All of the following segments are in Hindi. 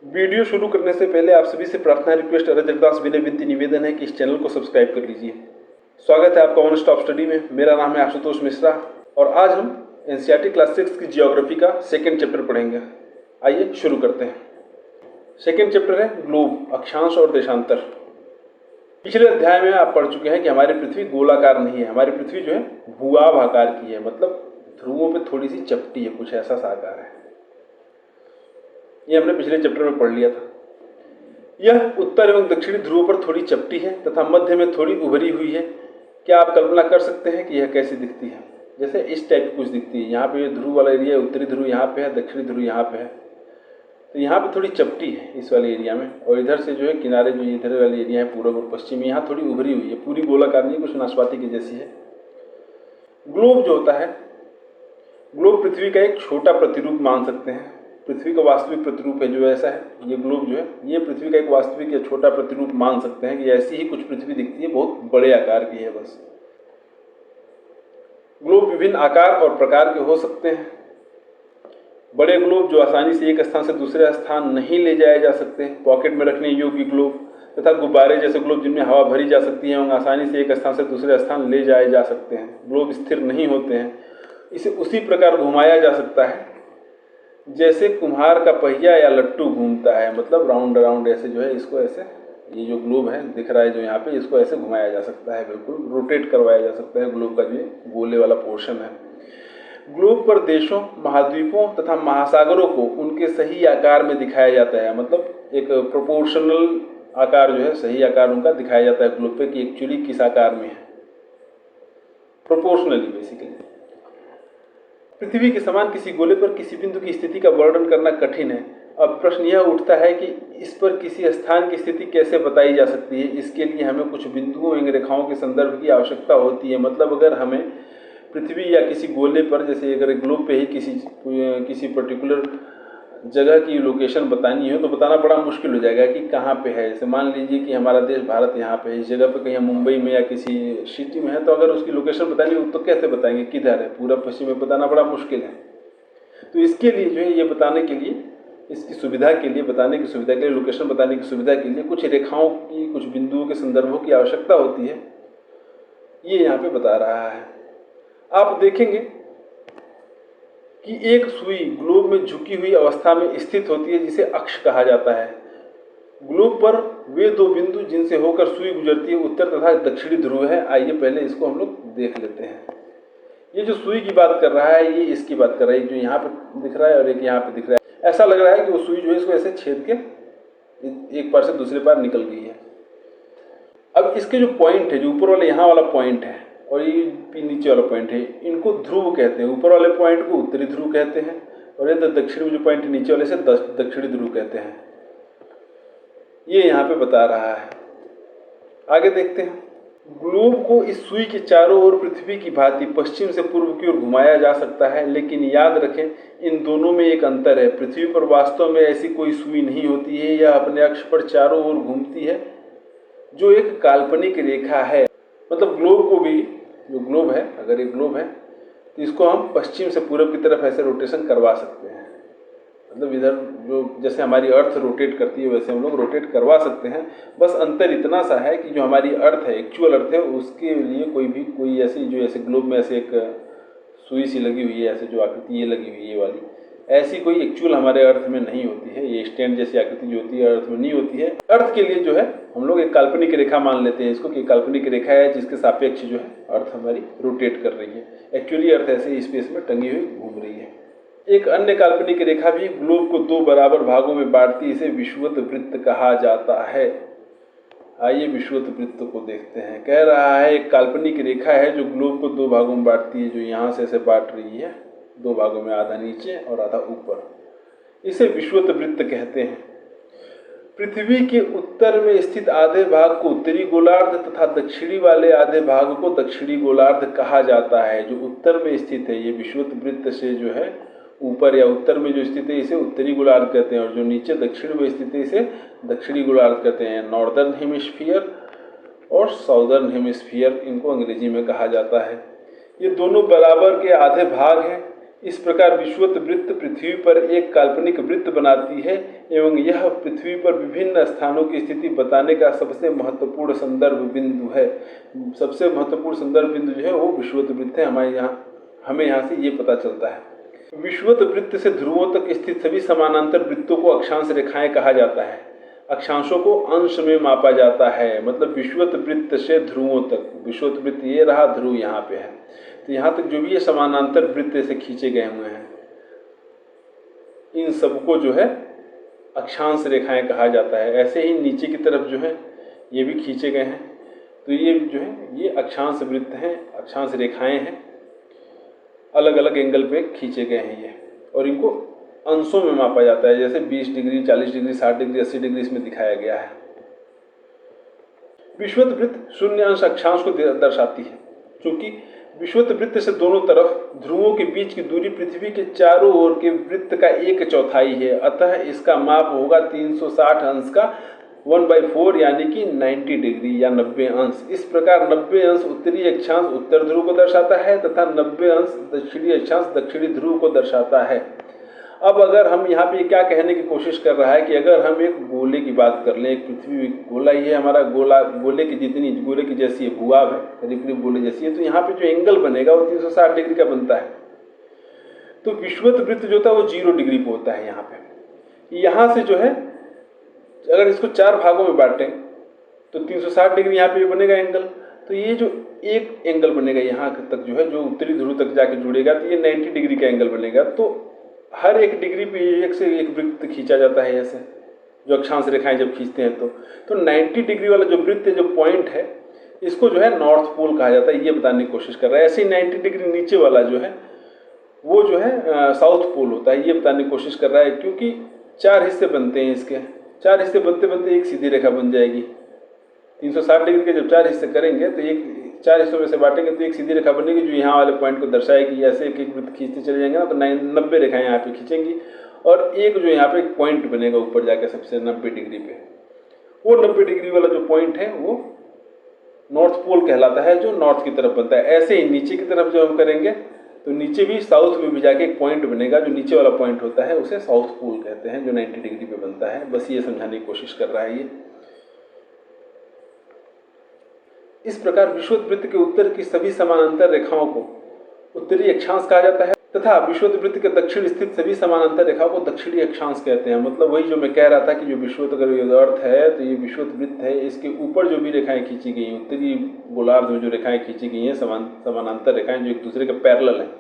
वीडियो शुरू करने से पहले आप सभी से प्रार्थना रिक्वेस्ट अरज अरदास विनय विनती निवेदन है कि इस चैनल को सब्सक्राइब कर लीजिए। स्वागत है आपका वन स्टॉप स्टडी में। मेरा नाम है आशुतोष मिश्रा और आज हम एनसीईआरटी क्लास 6 की जियोग्राफी का सेकेंड चैप्टर पढ़ेंगे। आइए शुरू करते हैं। सेकेंड चैप्टर है ग्लोब, अक्षांश और देशांतर। पिछले अध्याय में आप पढ़ चुके हैं कि हमारी पृथ्वी गोलाकार नहीं है, हमारी पृथ्वी जो है भूआभ आकार की है, मतलब ध्रुवों पे थोड़ी सी चपटी है, कुछ ऐसा सा आकार है। ये हमने पिछले चैप्टर में पढ़ लिया था। यह उत्तर एवं दक्षिणी ध्रुवों पर थोड़ी चपटी है तथा मध्य में थोड़ी उभरी हुई है। क्या आप कल्पना कर सकते हैं कि यह कैसी दिखती है? जैसे इस टाइप की कुछ दिखती है। यहाँ पे ये ध्रुव वाला एरिया, उत्तरी ध्रुव यहाँ पे है, दक्षिणी ध्रुव यहाँ पे है, तो यहाँ पे थोड़ी चपटी है इस वाले एरिया में, और इधर से जो है किनारे जो इधर वाले एरिया है पूर्व और पश्चिम, यहाँ थोड़ी उभरी हुई है, पूरी गोलाकार नहीं, कुछ नाशपाती की जैसी है। ग्लोब जो होता है, ग्लोब पृथ्वी का एक छोटा प्रतिरूप मान सकते हैं। पृथ्वी का वास्तविक प्रतिरूप है जो ऐसा है, ये ग्लोब जो है ये पृथ्वी का एक वास्तविक या छोटा प्रतिरूप मान सकते हैं कि ऐसी ही कुछ पृथ्वी दिखती है, बहुत बड़े आकार की है बस। ग्लोब विभिन्न आकार और प्रकार के हो सकते हैं। बड़े ग्लोब जो आसानी से एक स्थान से दूसरे स्थान नहीं ले जाए जा सकते, पॉकेट में रखने योग्य ग्लोब, तथा गुब्बारे जैसे ग्लोब जिनमें हवा भरी जा सकती है, आसानी से एक स्थान से दूसरे स्थान ले जाए जा सकते हैं। ग्लोब स्थिर नहीं होते हैं, इसे उसी प्रकार घुमाया जा सकता है जैसे कुम्हार का पहिया या लट्टू घूमता है, मतलब राउंड राउंड ऐसे जो है इसको ऐसे, ये जो ग्लोब है दिख रहा है जो यहाँ पे, इसको ऐसे घुमाया जा सकता है, बिल्कुल रोटेट करवाया जा सकता है ग्लोब का जो गोले वाला पोर्शन है। ग्लोब पर देशों, महाद्वीपों तथा महासागरों को उनके सही आकार में दिखाया जाता है, मतलब एक प्रोपोर्शनल आकार जो है, सही आकार उनका दिखाया जाता है ग्लोब पे कि एक्चुअली किस आकार में है, प्रोपोर्शनली बेसिकली। पृथ्वी के समान किसी गोले पर किसी बिंदु की स्थिति का वर्णन करना कठिन है। अब प्रश्न यह उठता है कि इस पर किसी स्थान की स्थिति कैसे बताई जा सकती है। इसके लिए हमें कुछ बिंदुओं एवं रेखाओं के संदर्भ की आवश्यकता होती है। मतलब अगर हमें पृथ्वी या किसी गोले पर, जैसे अगर ग्लोब पे ही किसी पर्टिकुलर जगह की लोकेशन बतानी हो तो बताना बड़ा मुश्किल हो जाएगा कि कहाँ पे है। जैसे मान लीजिए कि हमारा देश भारत यहाँ पे है, इस जगह पे कहीं मुंबई में या किसी सिटी में है, तो अगर उसकी लोकेशन बतानी हो तो कैसे बताएंगे किधर है, पूरा पश्चिम में बताना बड़ा मुश्किल है। तो इसके लिए जो है ये बताने के लिए, इसकी सुविधा के लिए, बताने की सुविधा के लिए, लोकेशन बताने की सुविधा के लिए कुछ रेखाओं की, कुछ बिंदुओं के संदर्भों की आवश्यकता होती है। ये यहाँ पे बता रहा है। आप देखेंगे कि एक सुई ग्लोब में झुकी हुई अवस्था में स्थित होती है जिसे अक्ष कहा जाता है। ग्लोब पर वे दो बिंदु जिनसे होकर सुई गुजरती है उत्तर तथा दक्षिणी ध्रुव है। आइए पहले इसको हम लोग देख लेते हैं। ये जो सुई की बात कर रहा है ये इसकी बात कर रहा है, जो यहाँ पे दिख रहा है और एक यहाँ पे दिख रहा है। ऐसा लग रहा है कि वो सुई जो है इसको ऐसे छेद के एक पार से दूसरे पार निकल गई है। अब इसके जो पॉइंट है, जो ऊपर वाले यहाँ वाला पॉइंट है और ये नीचे वाला पॉइंट है, इनको ध्रुव कहते हैं। ऊपर वाले पॉइंट को उत्तरी ध्रुव कहते हैं और ये दक्षिण में जो पॉइंट नीचे वाले से दक्षिणी ध्रुव कहते हैं। ये यहाँ पे बता रहा है। आगे देखते हैं। ग्लोब को इस सुई के चारों ओर पृथ्वी की भांति पश्चिम से पूर्व की ओर घुमाया जा सकता है, लेकिन याद रखें इन दोनों में एक अंतर है। पृथ्वी पर वास्तव में ऐसी कोई सुई नहीं होती है, यह अपने अक्ष पर चारों ओर घूमती है, जो एक काल्पनिक रेखा है। मतलब ग्लोब को भी, जो ग्लोब है, अगर एक ग्लोब है तो इसको हम पश्चिम से पूर्व की तरफ ऐसे रोटेशन करवा सकते हैं। मतलब इधर जो जैसे हमारी अर्थ रोटेट करती है वैसे हम लोग रोटेट करवा सकते हैं। बस अंतर इतना सा है कि जो हमारी अर्थ है, एक्चुअल अर्थ है, उसके लिए कोई ऐसी, जो ऐसे ग्लोब में ऐसे एक सुई सी लगी हुई है, ऐसे जो आकृति ये लगी हुई है ये वाली, ऐसी कोई एक्चुअल हमारे अर्थ में नहीं होती है। ये स्टैंड जैसी आकृति जो होती है अर्थ में नहीं होती है। अर्थ के लिए जो है हम लोग एक काल्पनिक रेखा मान लेते हैं इसको, कि काल्पनिक रेखा है जिसके सापेक्ष जो है अर्थ हमारी रोटेट कर रही है। एक्चुअली अर्थ ऐसे स्पेस में टंगी हुई घूम रही है। एक अन्य काल्पनिक रेखा भी ग्लोब को दो बराबर भागों में बांटती है, इसे विषुवत वृत्त कहा जाता है। आइए विषुवत वृत्त को देखते हैं। कह रहा है एक काल्पनिक रेखा है जो ग्लोब को दो भागों में बांटती है, जो यहाँ से ऐसे बांट रही है दो भागों में, आधा नीचे और आधा ऊपर। इसे विषुवत वृत्त कहते हैं। पृथ्वी के उत्तर में स्थित आधे भाग को उत्तरी गोलार्ध तथा दक्षिणी वाले आधे भाग को दक्षिणी गोलार्ध कहा जाता है। जो उत्तर में स्थित है, ये विषुवत वृत्त से जो है ऊपर या उत्तर में जो स्थित है इसे उत्तरी गोलार्ध कहते हैं, और जो नीचे दक्षिण में स्थित है इसे दक्षिणी गोलार्ध कहते हैं। नॉर्दर्न हेमिस्फीयर और साउदर्न हेमिस्फीयर इनको अंग्रेजी में कहा जाता है। ये दोनों बराबर के आधे भाग हैं। इस प्रकार विषुवत वृत्त पृथ्वी पर एक काल्पनिक वृत्त बनाती है एवं यह पृथ्वी पर विभिन्न स्थानों की स्थिति बताने का सबसे महत्वपूर्ण संदर्भ बिंदु है। सबसे महत्वपूर्ण संदर्भ बिंदु जो है वो विषुवत वृत्त है। हमें यहाँ से ये पता चलता है। विषुवत वृत्त से ध्रुवों तक स्थित सभी समानांतर वृत्तों को अक्षांश रेखाएं कहा जाता है। अक्षांशों को अंश में मापा जाता है, मतलब विषुवत वृत्त से ध्रुवों तक। विषुवत वृत्त ये रहा, ध्रुव यहाँ पे है, तो यहाँ तक जो भी ये समानांतर वृत्त से खींचे गए हुए हैं, इन सबको जो है अक्षांश रेखाएं कहा जाता है। ऐसे ही नीचे की तरफ जो है ये भी खींचे गए हैं, तो ये जो है ये अक्षांश वृत्त हैं, अक्षांश रेखाएं हैं, अलग अलग एंगल पे खींचे गए हैं ये, और इनको अंशों में मापा जाता है, जैसे 20 डिग्री, 40 डिग्री, 60 डिग्री, 80 डिग्री इसमें दिखाया गया है। विषुवत वृत्त शून्य अंश अक्षांश को दर्शाती है, क्योंकि विषुवत वृत्त से दोनों तरफ ध्रुवों के बीच की दूरी पृथ्वी के चारों ओर के वृत्त का 1/4 है। अतः इसका माप होगा 360 अंश का 1/4 यानी कि 90 डिग्री या 90 अंश। इस प्रकार 90 अंश उत्तरी अक्षांश उत्तर ध्रुव को दर्शाता है तथा 90 अंश दक्षिणी अक्षांश दक्षिणी ध्रुव को दर्शाता है। अब अगर हम यहाँ पे क्या कहने की कोशिश कर रहा है कि अगर हम एक गोले की बात कर लें, एक पृथ्वी गोला ही है हमारा, गोले की जितनी गोले की जैसी है, भूआब है, करीब करीब गोले जैसी है, तो यहाँ पे जो एंगल बनेगा वो 360 डिग्री का बनता है। तो विषुवत वृत्त जो होता है वो 0 डिग्री पे होता है। यहाँ पे यहाँ से जो है अगर इसको 4 भागों में बांटें तो 360 डिग्री यहाँ पे बनेगा एंगल। तो ये जो एक एंगल बनेगा यहाँ तक जो है, जो उत्तरी ध्रुव तक जाके जुड़ेगा, तो ये 90 डिग्री का एंगल बनेगा। तो हर एक डिग्री पे एक से एक वृत्त खींचा जाता है ऐसे, जो अक्षांश रेखाएं जब खींचते हैं तो 90 डिग्री वाला जो वृत्त है, जो पॉइंट है, इसको जो है नॉर्थ पोल कहा जाता है, ये बताने की कोशिश कर रहा है। ऐसे ही 90 डिग्री नीचे वाला जो है वो जो है साउथ पोल होता है, ये बताने की कोशिश कर रहा है। क्योंकि 4 हिस्से बनते हैं इसके, 4 हिस्से बनते बनते एक सीधी रेखा बन जाएगी। 360 डिग्री के जब 4 हिस्से करेंगे तो एक 4 हिस्सों में से बांटेंगे तो एक सीधी रेखा बनेगी जो यहाँ वाले पॉइंट को दर्शाएगी। ऐसे एक एक वृत्त खींचते चले जाएंगे ना तो 90 रेखाएं यहाँ पे खींचेंगी, और एक जो यहाँ पे एक पॉइंट बनेगा ऊपर जाके सबसे 90 डिग्री पे, वो 90 डिग्री वाला जो पॉइंट है वो नॉर्थ पोल कहलाता है, जो नॉर्थ की तरफ बनता है। ऐसे ही नीचे की तरफ जब हम करेंगे तो नीचे भी साउथ में भी जाके एक पॉइंट बनेगा, जो नीचे वाला पॉइंट होता है उसे साउथ पोल कहते हैं, जो 90 डिग्री पे बनता है। बस ये समझाने की कोशिश कर रहा है ये। इस प्रकार विषुवत वृत्त के उत्तर की सभी समानांतर रेखाओं को उत्तरी अक्षांश कहा जाता है तथा विषुवत वृत्त के दक्षिण स्थित सभी समानांतर रेखाओं को दक्षिणी अक्षांश कहते हैं। मतलब वही जो मैं कह रहा था कि जो विषुवत अगर ये अर्थ है तो ये विषुवत वृत्त है, इसके ऊपर जो भी रेखाएं खींची गई हैं, उत्तरी गोलार्ध में जो रेखाएं खींची गई हैं, समानांतर रेखाएं जो एक दूसरे के पैरेलल हैं,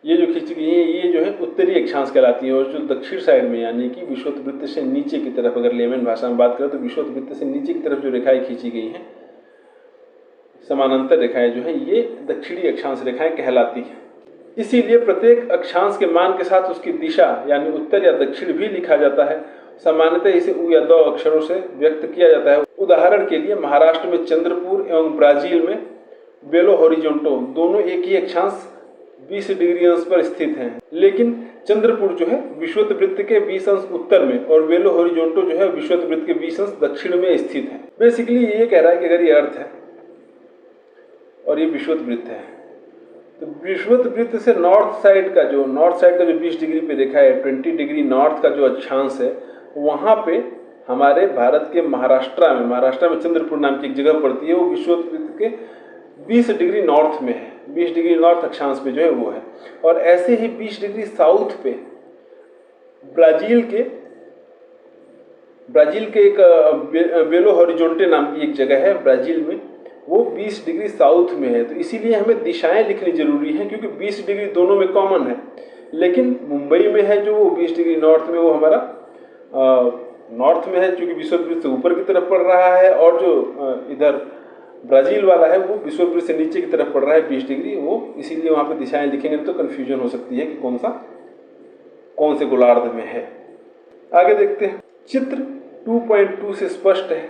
ये जो खींची गई हैं ये जो है उत्तरी अक्षांश कहलाती है। और जो दक्षिण साइड में यानी कि विषुवत वृत्त से नीचे की तरफ, अगर लेमन भाषा में बात करें तो विषुवत वृत्त से नीचे की तरफ जो रेखाएं खींची गई हैं, समानांतर रेखाएं जो है, ये दक्षिणी अक्षांश रेखाएं कहलाती हैं। इसीलिए प्रत्येक अक्षांश के मान के साथ उसकी दिशा यानी उत्तर या दक्षिण भी लिखा जाता है। सामान्यतः इसे उ या द अक्षरों से व्यक्त किया जाता है। उदाहरण के लिए महाराष्ट्र में चंद्रपुर एवं ब्राजील में बेलो हॉरिजॉन्टो दोनों एक ही अक्षांश 20 डिग्री अंश पर स्थित हैं, लेकिन चंद्रपुर जो है विषुवत वृत्त के 20 अंश उत्तर में और बेलो हॉरिजॉन्टो जो है विषुवत वृत्त के 20 अंश दक्षिण में स्थित है। बेसिकली ये कह रहा है कि अगर ये अर्थ है और ये विषुवत वृत्त है, तो विषुवत वृत्त से नॉर्थ साइड का जो 20 डिग्री पे रेखा है, 20 डिग्री नॉर्थ का जो अक्षांश है, वहाँ पे हमारे भारत के महाराष्ट्र में चंद्रपुर नाम की एक जगह पड़ती है, वो विषुवत वृत्त के 20 डिग्री नॉर्थ में है, 20 डिग्री नॉर्थ अक्षांश पे जो है वो है। और ऐसे ही 20 डिग्री साउथ पे ब्राजील के एक बेलो हॉरिजॉन्टे नाम की एक जगह है ब्राजील में, वो 20 डिग्री साउथ में है। तो इसीलिए हमें दिशाएं लिखनी जरूरी है, क्योंकि 20 डिग्री दोनों में कॉमन है। लेकिन मुंबई में है जो वो 20 डिग्री नॉर्थ में, वो हमारा नॉर्थ में है क्योंकि विषुवत वृत्त से ऊपर की तरफ पड़ रहा है, और जो इधर ब्राजील वाला है वो विषुवत वृत्त से नीचे की तरफ पड़ रहा है 20 डिग्री, वो इसीलिए वहाँ पे दिशाएं लिखेंगे तो कन्फ्यूजन हो सकती है कि कौन से गोलार्ध में है। आगे देखते हैं। चित्र 2.2 से स्पष्ट है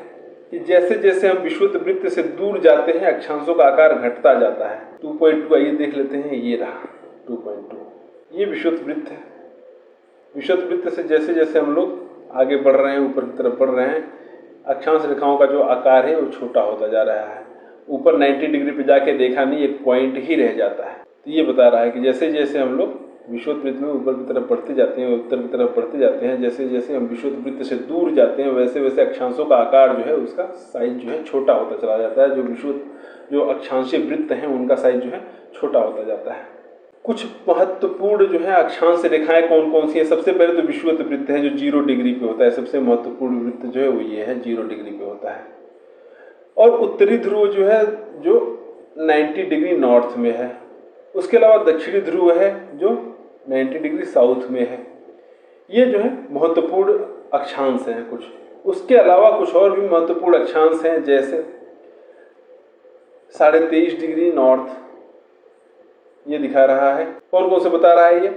कि जैसे जैसे हम विषुवत वृत्त से दूर जाते हैं अक्षांशों का आकार घटता जाता है। 2.2 आइए देख लेते हैं, ये रहा 2.2, ये विषुवत वृत्त है। विषुवत वृत्त से जैसे जैसे हम लोग आगे बढ़ रहे हैं, ऊपर की तरफ बढ़ रहे हैं, अक्षांश रेखाओं का जो आकार है वो छोटा होता जा रहा है। ऊपर 90 डिग्री पे जाके देखा नहीं, एक पॉइंट ही रह जाता है। तो ये बता रहा है कि जैसे जैसे हम लोग विषुववृत्त में ऊपर की तरफ बढ़ते जाते हैं, उत्तर की तरफ बढ़ते जाते हैं, जैसे जैसे हम विषुववृत्त से दूर जाते हैं, वैसे वैसे अक्षांशों का आकार जो है उसका साइज जो है छोटा होता चला जाता है। जो अक्षांशीय वृत्त हैं उनका साइज जो है छोटा होता जाता है। कुछ महत्वपूर्ण जो है अक्षांश रेखाएं कौन कौन सी हैं? सबसे पहले तो विषुवत वृत्त है जो 0 डिग्री पे होता है। सबसे महत्वपूर्ण वृत्त जो है वो ये है, 0 डिग्री पे होता है। और उत्तरी ध्रुव जो है जो 90 डिग्री नॉर्थ में है। उसके अलावा दक्षिणी ध्रुव है जो 90 डिग्री साउथ में है। ये जो है महत्वपूर्ण अक्षांश हैं कुछ। उसके अलावा कुछ और भी महत्वपूर्ण अक्षांश हैं, जैसे 23.5 डिग्री नॉर्थ, ये दिखा रहा है। कौन कौन से बता रहा है ये?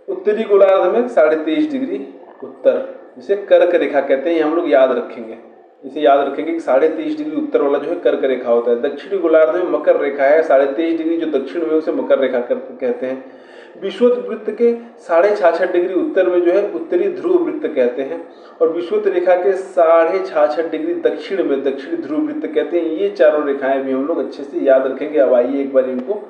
उत्तरी गोलार्ध में 23.5 डिग्री उत्तर, जिसे कर्क रेखा कहते हैं। ये हम लोग याद रखेंगे, इसे याद रखेंगे कि 23.5 डिग्री उत्तर वाला जो है कर्क रेखा होता है। दक्षिणी गोलार्ध में मकर रेखा है, 23.5 डिग्री जो दक्षिण में उसे मकर रेखा कहते हैं। विषुवत वृत्त के 66.5 डिग्री उत्तर में जो है उत्तरी ध्रुव वृत्त कहते हैं, और विषुवत रेखा के 66.5 डिग्री दक्षिण में दक्षिणी ध्रुव वृत्त कहते हैं। ये चारों रेखाएं भी हम लोग अच्छे से याद रखेंगे। अब आइए एक बार इनको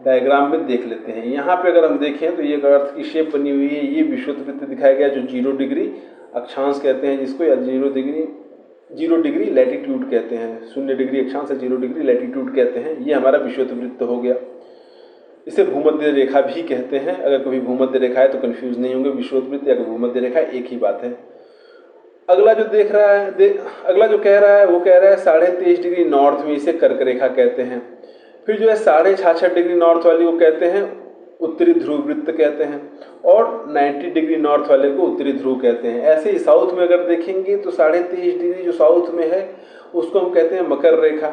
डायग्राम में देख लेते हैं। यहाँ पे अगर हम देखें तो ये अर्थ की शेप बनी हुई है। ये विषुवत वृत्त दिखाया गया जो 0 डिग्री अक्षांश कहते हैं जिसको, या 0 डिग्री लैटिट्यूड कहते हैं। 0 डिग्री अक्षांश 0 डिग्री लैटिट्यूड कहते हैं। ये हमारा विषुवत वृत्त हो गया। इसे भूमध्य रेखा भी कहते हैं। अगर कभी भूमध्य रेखा है तो कंफ्यूज नहीं होंगे, विषुवत वृत्त या भूमध्य रेखा एक ही बात है। अगला जो देख रहा है अगला जो कह रहा है वो कह रहा है 23.5 डिग्री नॉर्थ में, इसे कर्क रेखा कहते हैं। फिर जो है 66.5 डिग्री नॉर्थ वाली को कहते हैं उत्तरी ध्रुव वृत्त कहते हैं, और 90 डिग्री नॉर्थ वाले को उत्तरी ध्रुव कहते हैं। ऐसे ही साउथ में अगर देखेंगे तो 23.5 डिग्री जो साउथ में है उसको हम कहते हैं मकर रेखा।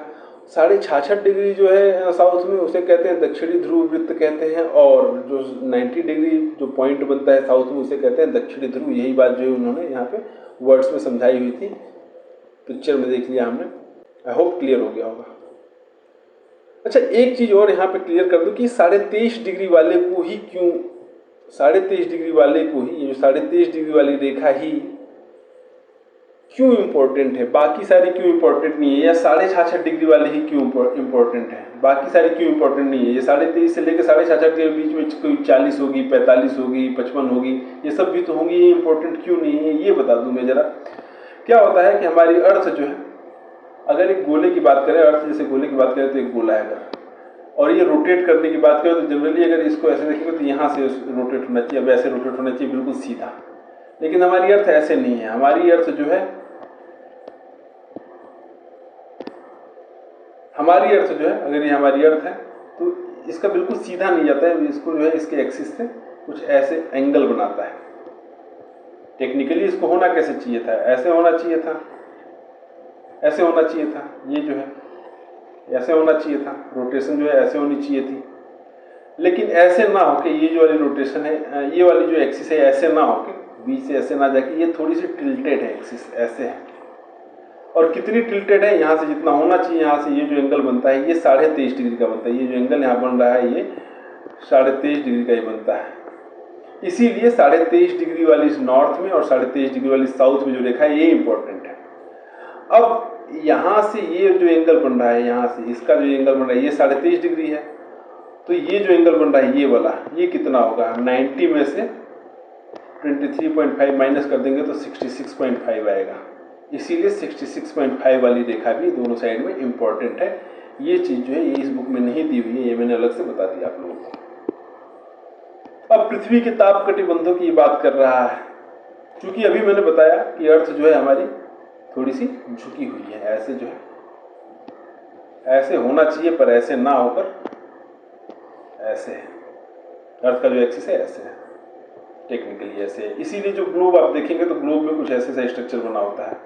66.5 डिग्री जो है साउथ में उसे कहते हैं दक्षिणी ध्रुव वृत्त कहते हैं, और जो 90 डिग्री जो पॉइंट बनता है साउथ में उसे कहते हैं दक्षिणी ध्रुव। यही बात जो है उन्होंने यहाँ पे वर्ड्स में समझाई हुई थी, पिक्चर में देख लिया हमने। आई होप क्लियर हो गया होगा। अच्छा, एक चीज और यहाँ पे क्लियर कर दूं कि 23.5 डिग्री वाले को ही क्यों, 23.5 डिग्री वाले को ही, ये जो 23.5 डिग्री वाली रेखा ही क्यों इंपॉर्टेंट है, बाकी सारी क्यों इंपॉर्टेंट नहीं है, या 66.5 डिग्री वाले ही क्यों इंपॉर्टेंट है, बाकी सारी क्यों इंपॉर्टेंट नहीं है। ये 23.5 से लेकर 66.5 के बीच में कोई 40 होगी, 45 होगी, 55 होगी, ये सब भी तो होंगी, ये इंपॉर्टेंट क्यों नहीं है ये बता दूं मैं जरा। क्या होता है कि हमारी अर्थ जो है, अगर एक गोले की बात करें, अर्थ जैसे गोले की बात करें तो एक गोला है अगर, और ये रोटेट करने की बात करें तो जनरली अगर इसको ऐसे देखेंगे तो यहाँ से रोटेट होना चाहिए, अब ऐसे रोटेट होना चाहिए बिल्कुल सीधा। लेकिन हमारी अर्थ ऐसे नहीं है। हमारी अर्थ जो है अगर ये हमारी अर्थ है तो इसका बिल्कुल सीधा नहीं जाता है, इसको जो है इसके एक्सिस से कुछ ऐसे एंगल बनाता है। टेक्निकली इसको होना कैसे चाहिए था, ऐसे होना चाहिए था, ऐसे होना चाहिए था, ये जो है ऐसे होना चाहिए था, रोटेशन जो है ऐसे होनी चाहिए थी। लेकिन ऐसे ना होके ये जो वाली रोटेशन है, ये वाली जो एक्सिस है ऐसे ना होके बीच से ऐसे ना जाके ये थोड़ी सी टिल्टेड है, एक्सिस ऐसे है। और कितनी टिल्टेड है, यहाँ से जितना होना चाहिए, यहाँ से ये जो एंगल बनता है ये 23.5 डिग्री का बनता है। ये जो एंगल यहाँ बन रहा है ये 23.5 डिग्री का ही बनता है। इसीलिए 23.5 डिग्री वाली नॉर्थ में और 23.5 डिग्री वाली साउथ में जो रेखा है ये इंपॉर्टेंट है। अब यहाँ से ये जो एंगल बन रहा है, यहाँ से इसका जो एंगल बन रहा है ये 23.5 डिग्री है, तो ये जो एंगल बन रहा है ये वाला, ये कितना होगा, 90 में से 23.5 माइनस कर देंगे तो 66.5 आएगा। इसीलिए 66.5 वाली रेखा भी दोनों साइड में इंपॉर्टेंट है। ये चीज जो है ये इस बुक में नहीं दी हुई है, ये मैंने अलग से बता दिया आप लोगों को। अब पृथ्वी के ताप कटिबंधों की बात कर रहा है, क्योंकि अभी मैंने बताया कि अर्थ जो है हमारी थोड़ी सी झुकी हुई है, ऐसे जो है ऐसे होना चाहिए पर ऐसे ना होकर ऐसे है। अर्थ का जो एक्सिस है ऐसे है, टेक्निकली ऐसे है। इसीलिए जो ग्लोब आप देखेंगे तो ग्लोब में कुछ ऐसे सा स्ट्रक्चर बना होता है,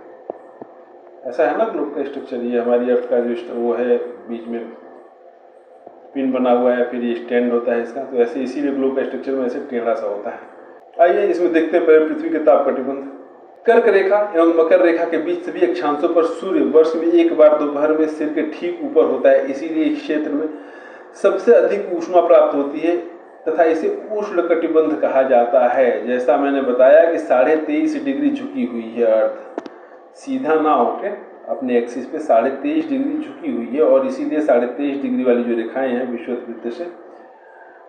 ऐसा है ना ग्लोब का स्ट्रक्चर। ये हमारी अर्थ का जो वो है, बीच में पिन बना हुआ है, फिर ये स्टैंड होता है इसका, तो ऐसे इसीलिए ग्लोब का स्ट्रक्चर में ऐसे टेढ़ा सा होता है। आइए इसमें देखते हैं पहले पृथ्वी के ताप कटिबंध। कर्क रेखा एवं मकर रेखा के बीच सभी अक्षांशों पर सूर्य वर्ष में एक बार दोपहर में सिर के ठीक ऊपर होता है। इसीलिए इस क्षेत्र में सबसे अधिक ऊष्मा प्राप्त होती है तथा इसे उष्णकटिबंध कहा जाता है। जैसा मैंने बताया कि 23.5 डिग्री झुकी हुई है अर्थ, सीधा ना होके अपने एक्सिस पे 23.5 डिग्री झुकी हुई है, और इसीलिए 23.5 डिग्री वाली जो रेखाएं हैं विषुवत वृत्त से,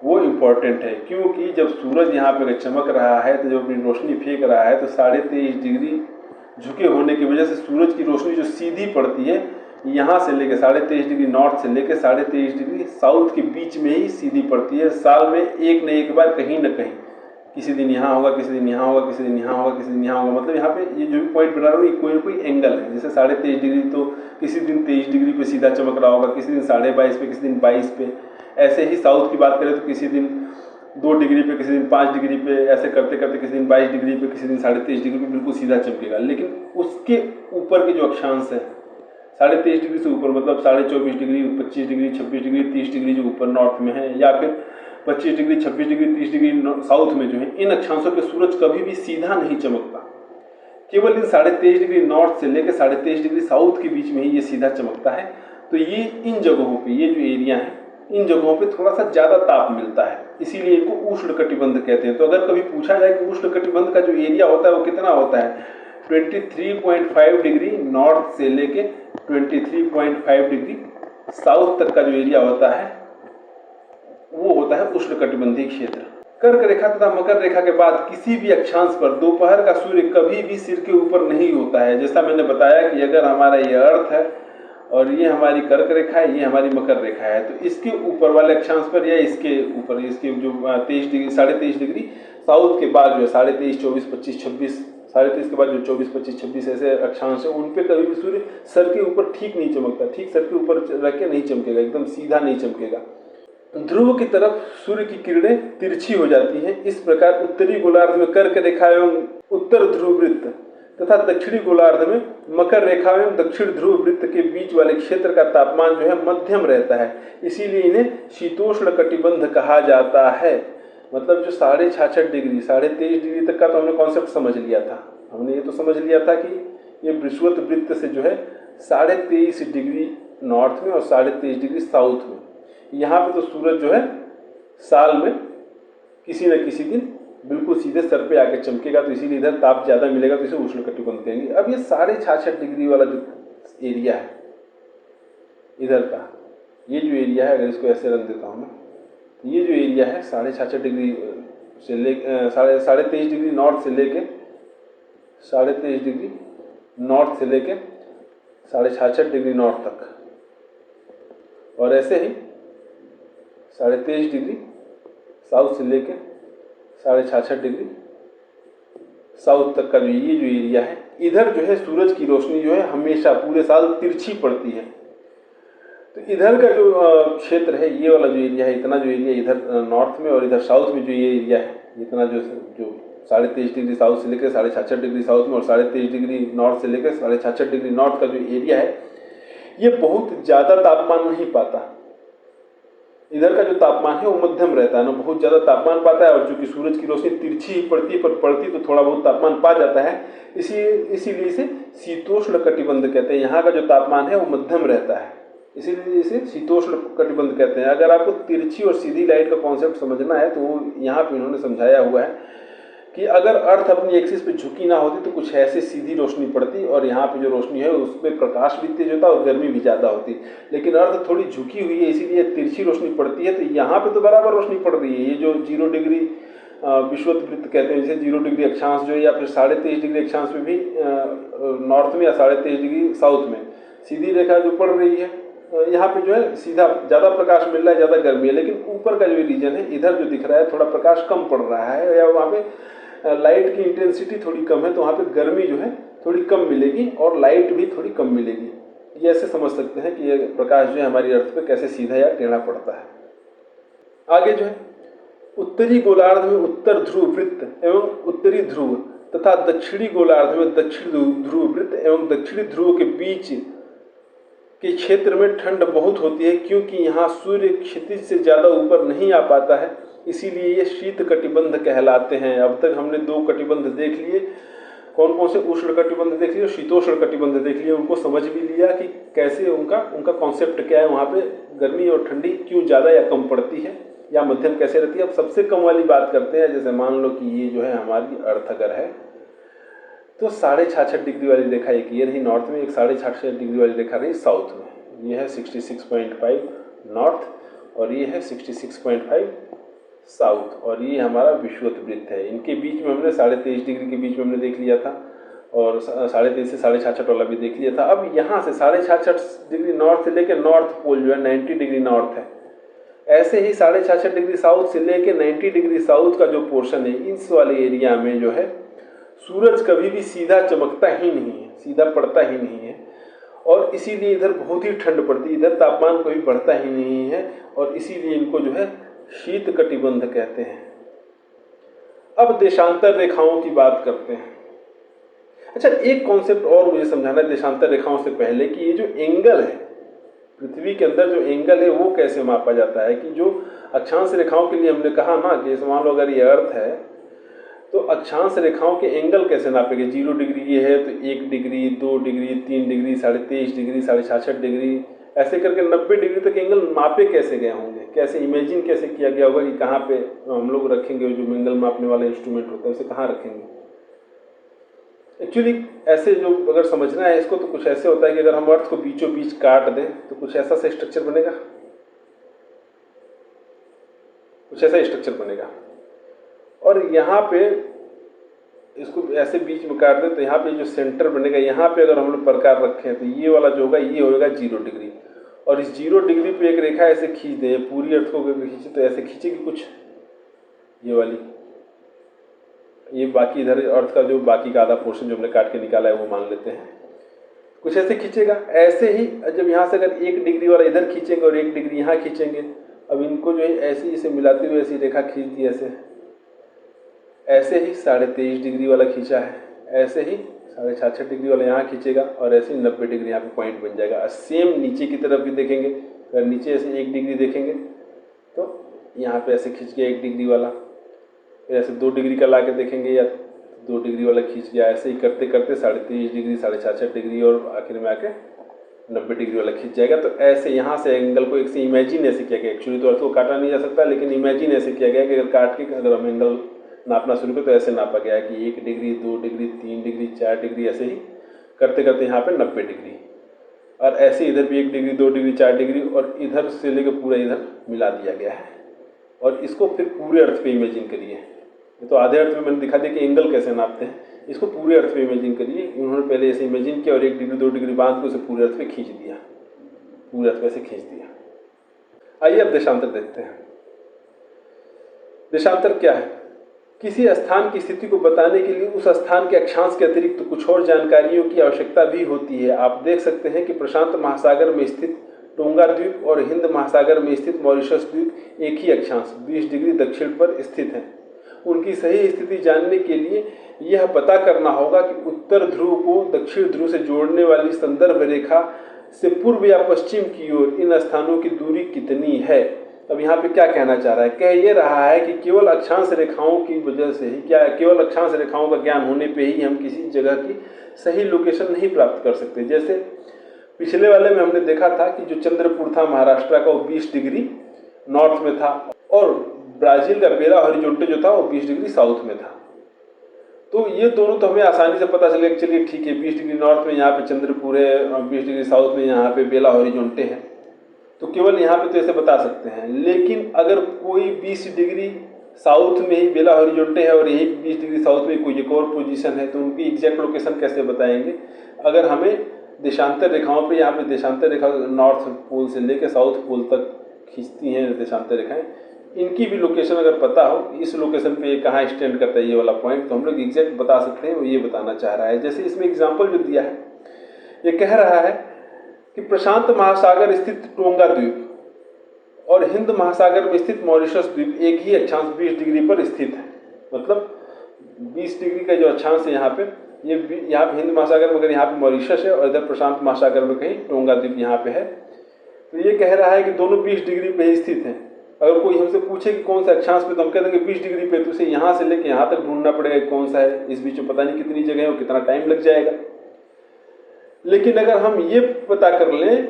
वो इम्पॉर्टेंट है। क्योंकि जब सूरज यहाँ पे चमक रहा है तो जो अपनी रोशनी फेंक रहा है, तो 23.5 डिग्री झुके होने की वजह से सूरज की रोशनी जो सीधी पड़ती है, यहाँ से लेके 23.5 डिग्री नॉर्थ से लेके 23.5 डिग्री साउथ के बीच में ही सीधी पड़ती है। साल में एक न एक बार कहीं न कहीं, किसी दिन यहाँ होगा, किसी दिन यहाँ होगा, किसी दिन यहाँ होगा, किसी दिन यहाँ होगा। मतलब यहाँ पे ये जो भी पॉइंट बना रहा हूँ, ये कोई ना कोई एंगल है। जैसे 23.5 डिग्री तो किसी दिन 23 डिग्री पे सीधा चमक रहा होगा, किसी दिन 22.5 पे, किसी दिन 22 पे। ऐसे ही साउथ की बात करें तो किसी दिन 2 डिग्री पे, किसी दिन 5 डिग्री पे, ऐसे करते करते किसी दिन 22 डिग्री पे, किसी दिन 23.5 डिग्री पे बिल्कुल सीधा चमकेगा। लेकिन उसके ऊपर के जो अक्षांश है 23.5 डिग्री से ऊपर, मतलब 24.5 डिग्री, 25 डिग्री, 26 डिग्री, 30 डिग्री जो ऊपर नॉर्थ में है, या फिर 25 डिग्री, 26 डिग्री, 30 डिग्री साउथ में जो है, इन अक्षांशों पे सूरज कभी भी सीधा नहीं चमकता। केवल इन 23.5 डिग्री नॉर्थ से लेकर 23.5 डिग्री साउथ के बीच में ही ये सीधा चमकता है। तो ये इन जगहों पे, ये जो एरिया है, इन जगहों पे थोड़ा सा ज़्यादा ताप मिलता है, इसीलिए इनको उष्णकटिबंध कहते हैं। तो अगर कभी पूछा जाए कि उष्णकटिबंध का जो एरिया होता है वो कितना होता है, 23.5 डिग्री नॉर्थ से लेके 23.5 डिग्री साउथ तक का जो एरिया होता है वो होता है उष्णकटिबंधीय क्षेत्र। कर्क रेखा तथा मकर रेखा के बाद किसी भी अक्षांश पर दोपहर का सूर्य कभी भी सिर के ऊपर नहीं होता है। जैसा मैंने बताया कि अगर हमारा ये अर्थ है और ये हमारी कर्क रेखा है, ये हमारी मकर रेखा है, तो इसके ऊपर वाले अक्षांश पर या इसके ऊपर, इसके जो 23 डिग्री, 23.5 डिग्री साउथ के बाद जो है 23.5, 24, 25, 26, 23.5 के बाद जो 24, 25, 26 ऐसे अक्षांश है, उन पे कभी भी सूर्य सर के ऊपर ठीक नहीं चमकता, ठीक सर के ऊपर रख के नहीं चमकेगा, एकदम सीधा नहीं चमकेगा। ध्रुव की तरफ सूर्य की किरणें तिरछी हो जाती हैं। इस प्रकार उत्तरी गोलार्ध में कर्क रेखा एवं उत्तर ध्रुव वृत्त तथा दक्षिणी गोलार्ध में मकर रेखा एवं दक्षिण ध्रुव वृत्त के बीच वाले क्षेत्र का तापमान जो है मध्यम रहता है, इसीलिए इन्हें शीतोष्ण कटिबंध कहा जाता है। मतलब जो 66.5 डिग्री, 23.5 डिग्री तक का तो हमने कॉन्सेप्ट समझ लिया था। हमने ये तो समझ लिया था कि ये विषुवत वृत्त से जो है 23.5 डिग्री नॉर्थ में और 23.5 डिग्री साउथ में, यहाँ पे तो सूरज जो है साल में किसी न किसी दिन बिल्कुल सीधे सर पे आके चमकेगा, तो इसीलिए इधर ताप ज़्यादा मिलेगा, तो इसे उष्णकटिबंध कहेंगे। अब ये 66.5 डिग्री वाला जो एरिया है इधर का, ये जो एरिया है, अगर इसको ऐसे रख देता हूँ मैं, ये जो एरिया है 66.5 डिग्री से ले 23.5 डिग्री नॉर्थ से लेके 23.5 डिग्री नॉर्थ से लेके 66.5 डिग्री नॉर्थ तक, और ऐसे ही 23.5 डिग्री साउथ से लेके 66.5 डिग्री साउथ तक का जो ये जो एरिया है, इधर जो है सूरज की रोशनी जो है हमेशा पूरे साल तिरछी पड़ती है। तो इधर का जो क्षेत्र है, ये वाला जो एरिया है, इतना जो एरिया इधर नॉर्थ में और इधर साउथ में जो ये एरिया है, इतना जो 23.5 डिग्री साउथ से लेकर 66.5 डिग्री साउथ में और 23.5 डिग्री नॉर्थ से लेकर 66.5 डिग्री नॉर्थ का जो एरिया है, ये बहुत ज़्यादा तापमान नहीं पाता। इधर का जो तापमान है वो मध्यम रहता है, ना बहुत ज़्यादा तापमान पाता है, और चूंकि सूरज की रोशनी तिरछी ही पड़ती है, पर पड़ती तो थोड़ा बहुत तापमान पा जाता है, इसीलिए इसे शीतोष्ण कटिबंध कहते हैं। यहाँ का जो तापमान है वो मध्यम रहता है, इसीलिए इसे शीतोष्ण कटिबंध कहते हैं। अगर आपको तिरछी और सीधी लाइट का कॉन्सेप्ट समझना है तो वो यहाँ पे इन्होंने समझाया हुआ है कि अगर अर्थ अपनी एक्सिस पे झुकी ना होती तो कुछ ऐसे सीधी रोशनी पड़ती, और यहाँ पे जो रोशनी है उसमें प्रकाश भी तेज होता और गर्मी भी ज़्यादा होती। लेकिन अर्थ थोड़ी झुकी हुई है, इसीलिए तिरछी रोशनी पड़ती है, तो यहाँ पे तो बराबर रोशनी पड़ रही है। ये जो 0 डिग्री विषुवत वृत्त कहते हैं, जैसे 0 डिग्री अक्षांश जो है, या फिर 23.5 डिग्री अक्षांश में भी नॉर्थ में या 23.5 डिग्री साउथ में सीधी रेखा जो पड़ रही है, यहाँ पे जो है सीधा ज़्यादा प्रकाश मिल रहा है, ज़्यादा गर्मी है। लेकिन ऊपर का जो रीजन है, इधर जो दिख रहा है, थोड़ा प्रकाश कम पड़ रहा है, या वहाँ पे लाइट की इंटेंसिटी थोड़ी कम है, तो वहाँ पे गर्मी जो है थोड़ी कम मिलेगी और लाइट भी थोड़ी कम मिलेगी। ये ऐसे समझ सकते हैं कि ये प्रकाश जो है हमारी अर्थ पे कैसे सीधा या टेढ़ा पड़ता है। आगे जो है उत्तरी गोलार्ध में उत्तर ध्रुव वृत्त एवं उत्तरी ध्रुव तथा दक्षिणी गोलार्ध में दक्षिण ध्रुव वृत्त एवं दक्षिणी ध्रुव के बीच के क्षेत्र में ठंड बहुत होती है, क्योंकि यहाँ सूर्य क्षितिज से ज़्यादा ऊपर नहीं आ पाता है, इसीलिए ये शीत कटिबंध कहलाते हैं। अब तक हमने 2 कटिबंध देख लिए, कौन कौन से, उष्ण कटिबंध देख लिए और शीतोष्ण कटिबंध देख लिए। उनको समझ भी लिया कि कैसे उनका कॉन्सेप्ट क्या है, वहाँ पे गर्मी और ठंडी क्यों ज़्यादा या कम पड़ती है, या मध्यम कैसे रहती है। अब सबसे कम वाली बात करते हैं। जैसे मान लो कि ये जो है हमारी अर्थ अगर है, तो 66.5 वाली रेखा एक ये रही नॉर्थ में, एक 66.5 वाली रेखा रही साउथ में। ये है 66.5 नॉर्थ और ये है 66.5 साउथ, और ये हमारा विषुवत वृत्त है। इनके बीच में हमने 23.5 के बीच में हमने देख लिया था, और 23.5 से 66.5 वाला भी देख लिया था। अब यहाँ से 66.5 नॉर्थ से लेकर नॉर्थ पोल जो है 90 नॉर्थ है, ऐसे ही 66.5 साउथ से लेकर 90 साउथ का जो पोर्शन है, इस वाले एरिया में जो है सूरज कभी भी सीधा चमकता ही नहीं है, सीधा पड़ता ही नहीं है, और इसीलिए इधर बहुत ही ठंड पड़ती है, इधर तापमान कभी बढ़ता ही नहीं है, और इसीलिए इनको जो है शीत कटिबंध कहते हैं। अब देशांतर रेखाओं की बात करते हैं। अच्छा, एक कॉन्सेप्ट और मुझे समझाना है देशांतर रेखाओं से पहले कि ये जो एंगल है पृथ्वी के अंदर, जो एंगल है वो कैसे मापा जाता है। कि जो अक्षांश रेखाओं के लिए हमने कहा ना कि मान लो अगर ये अर्थ है तो अक्षांश रेखाओं के एंगल कैसे नापेंगे। 0 डिग्री ये है तो 1 डिग्री, 2 डिग्री, 3 डिग्री, 23.5 डिग्री, 66.5 ऐसे करके 90 डिग्री तक एंगल मापे कैसे गए होंगे, कैसे इमेजिन कैसे किया गया होगा कि कहाँ पे हम लोग रखेंगे, जो एंगल मापने वाला इंस्ट्रूमेंट होता है उसे कहाँ रखेंगे। एक्चुअली ऐसे जो अगर समझना है इसको तो कुछ ऐसे होता है कि अगर हम अर्थ को बीचों बीच काट दें तो कुछ ऐसा सा स्ट्रक्चर बनेगा, कुछ ऐसा स्ट्रक्चर बनेगा, और यहाँ पे इसको ऐसे बीच में काट दें तो यहाँ पे जो सेंटर बनेगा, यहाँ पे अगर हम लोग प्रकार रखें तो ये वाला जो होगा ये होगा 0 डिग्री, और इस 0 डिग्री पे एक रेखा ऐसे खींच दें, पूरी अर्थ को अगर खींचे तो ऐसे खींचेगी कुछ ये वाली, ये बाकी इधर अर्थ का जो बाकी का आधा पोर्शन जो हमने काट के निकाला है वो मान लेते हैं, कुछ ऐसे खींचेगा। ऐसे ही जब यहाँ से अगर 1 डिग्री वाला इधर खींचेंगे और 1 डिग्री यहाँ खींचेंगे, अब इनको जो है ऐसे इसे मिलाते हुए ऐसी रेखा खींच दी, ऐसे ही 23.5 डिग्री वाला खींचा है, ऐसे ही 66.5 डिग्री वाला यहाँ खींचेगा, और ऐसे ही 90 डिग्री यहाँ पे पॉइंट बन जाएगा। सेम नीचे की तरफ भी देखेंगे, अगर नीचे ऐसे 1 डिग्री देखेंगे तो यहाँ पे ऐसे खींच गया 1 डिग्री वाला, फिर ऐसे 2 डिग्री का ला के देखेंगे या 2 डिग्री वाला खींच गया, ऐसे ही करते करते 23.5 डिग्री, 66.5 डिग्री और आखिर में आके 90 डिग्री वाला खींच जाएगा। तो ऐसे यहाँ से एंगल को एक से इमेजिन ऐसे किया गया, एक्चुअली तो अर्थ को काटा नहीं जा सकता, लेकिन इमेजिन ऐसे किया गया कि अगर काट के अगर हम एंगल नापना शुरू करें तो ऐसे नापा गया है कि 1 डिग्री, 2 डिग्री, 3 डिग्री, 4 डिग्री, ऐसे ही करते करते यहाँ पे 90 डिग्री, और ऐसे इधर भी 1 डिग्री, 2 डिग्री, 4 डिग्री, और इधर से लेकर पूरा इधर मिला दिया गया है। और इसको फिर पूरे अर्थ पे इमेजिन करिए, ये तो आधे अर्थ में मैंने दिखा दिया कि एंगल कैसे नापते हैं, इसको पूरे अर्थ पे इमेजिन करिए। उन्होंने पहले ऐसे इमेजिन किया और 1 डिग्री, 2 डिग्री बांध के उसे पूरे अर्थ पे खींच दिया, पूरे अर्थ पे ऐसे खींच दिया। आइए अब देशांतर देखते हैं। देशांतर क्या है? किसी स्थान की स्थिति को बताने के लिए उस स्थान के अक्षांश के अतिरिक्त तो कुछ और जानकारियों की आवश्यकता भी होती है। आप देख सकते हैं कि प्रशांत महासागर में स्थित टोंगा द्वीप और हिंद महासागर में स्थित मॉरिशस द्वीप एक ही अक्षांश 20 डिग्री दक्षिण पर स्थित हैं। उनकी सही स्थिति जानने के लिए यह पता करना होगा कि उत्तर ध्रुव को दक्षिण ध्रुव से जोड़ने वाली संदर्भ रेखा से पूर्व या पश्चिम की ओर इन स्थानों की दूरी कितनी है। अब यहाँ पे क्या कहना चाह रहा है? कह ये रहा है कि केवल अक्षांश रेखाओं की वजह से ही, क्या केवल अक्षांश रेखाओं का ज्ञान होने पे ही हम किसी जगह की सही लोकेशन नहीं प्राप्त कर सकते। जैसे पिछले वाले में हमने देखा था कि जो चंद्रपुर था महाराष्ट्र का वो 20 डिग्री नॉर्थ में था, और ब्राज़ील का बेला हॉरिजॉन्टे जो था वो 20 डिग्री साउथ में था। तो ये दोनों तो हमें आसानी से पता चलेगा, चलिए ठीक है 20 डिग्री नॉर्थ में यहाँ पे चंद्रपुर है, 20 डिग्री साउथ में यहाँ पे बेला हॉरिजॉन्टे है, तो केवल यहाँ पे तो ऐसे बता सकते हैं। लेकिन अगर कोई 20 डिग्री साउथ में ही बेला हॉरिजॉन्टे है और यही 20 डिग्री साउथ में कोई एक और पोजीशन है, तो उनकी एग्जैक्ट लोकेशन कैसे बताएंगे? अगर हमें देशांतर रेखाओं पे, यहाँ पे देशांतर रेखा नॉर्थ पोल से लेकर साउथ पोल तक खींचती हैं देशांतर रेखाएं, इनकी भी लोकेशन अगर पता हो, इस लोकेशन पे कहाँ स्टैंड करता है ये वाला पॉइंट, तो हम लोग एग्जैक्ट बता सकते हैं। वो ये बताना चाह रहा है। जैसे इसमें एग्जाम्पल जो दिया है, ये कह रहा है कि प्रशांत महासागर स्थित टोंगा द्वीप और हिंद महासागर में स्थित मॉरिशस द्वीप एक ही अक्षांश 20 डिग्री पर स्थित है। मतलब 20 डिग्री का जो अक्षांश है यहाँ पे, ये यहाँ पे हिंद महासागर में, अगर यहाँ पे मॉरिशस है और इधर प्रशांत महासागर में कहीं टोंगा द्वीप यहाँ पे है, तो ये कह रहा है कि दोनों 20 डिग्री पे ही स्थित हैं। अगर कोई हमसे पूछे कि कौन सा अक्षांश पे, तो हम कह देंगे 20 डिग्री पे, तो उसे यहाँ से लेके यहाँ तक ढूंढना पड़ेगा कौन सा है। इस बीच में पता नहीं कितनी जगह है और कितना टाइम लग जाएगा। लेकिन अगर हम ये पता कर लें